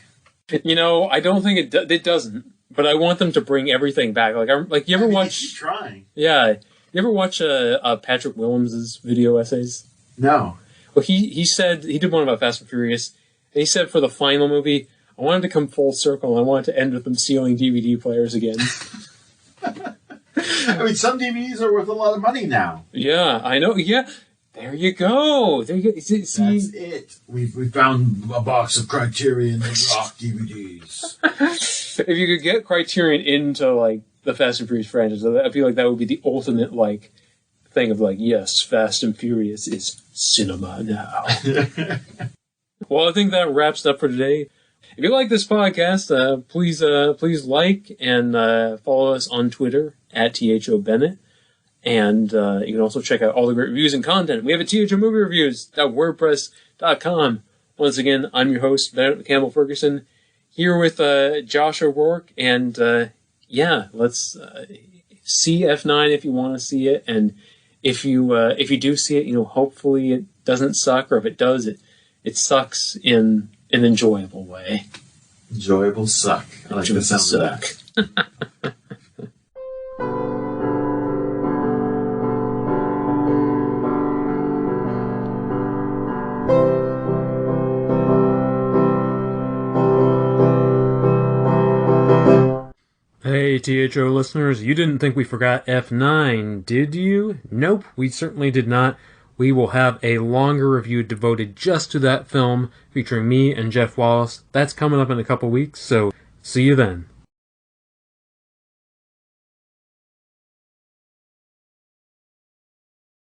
I don't think it doesn't. But I want them to bring everything back. You ever watch? Keep trying. Yeah. You ever watch Patrick Willems' video essays? No. Well, he said he did one about Fast and Furious, and he said for the final movie, I wanted to come full circle. I wanted to end with them stealing DVD players again. I mean, some DVDs are worth a lot of money now. Yeah, I know. Yeah, there you go. There you go. See, that's it. We found a box of Criterion and Rock DVDs. If you could get Criterion into like the Fast and Furious franchise, I feel like that would be the ultimate like thing of like, yes, Fast and Furious is cinema now. Well, I think that wraps it up for today. If you like this podcast, please like and follow us on Twitter at T.H.O. Bennett. And you can also check out all the great reviews and content. We have a T.H.O. Movie Reviews.wordpress.com. Once again, I'm your host, Bennett Campbell Ferguson, here with Josh O'Rourke. And let's see F9 if you want to see it. And if you do see it, hopefully it doesn't suck, or if it does, it sucks in an enjoyable way. Enjoyable suck. I like the sound of that. Hey, T.H.O. listeners, you didn't think we forgot F9, did you? Nope, we certainly did not. We will have a longer review devoted just to that film, featuring me and Jeff Wallace. That's coming up in a couple weeks, so see you then.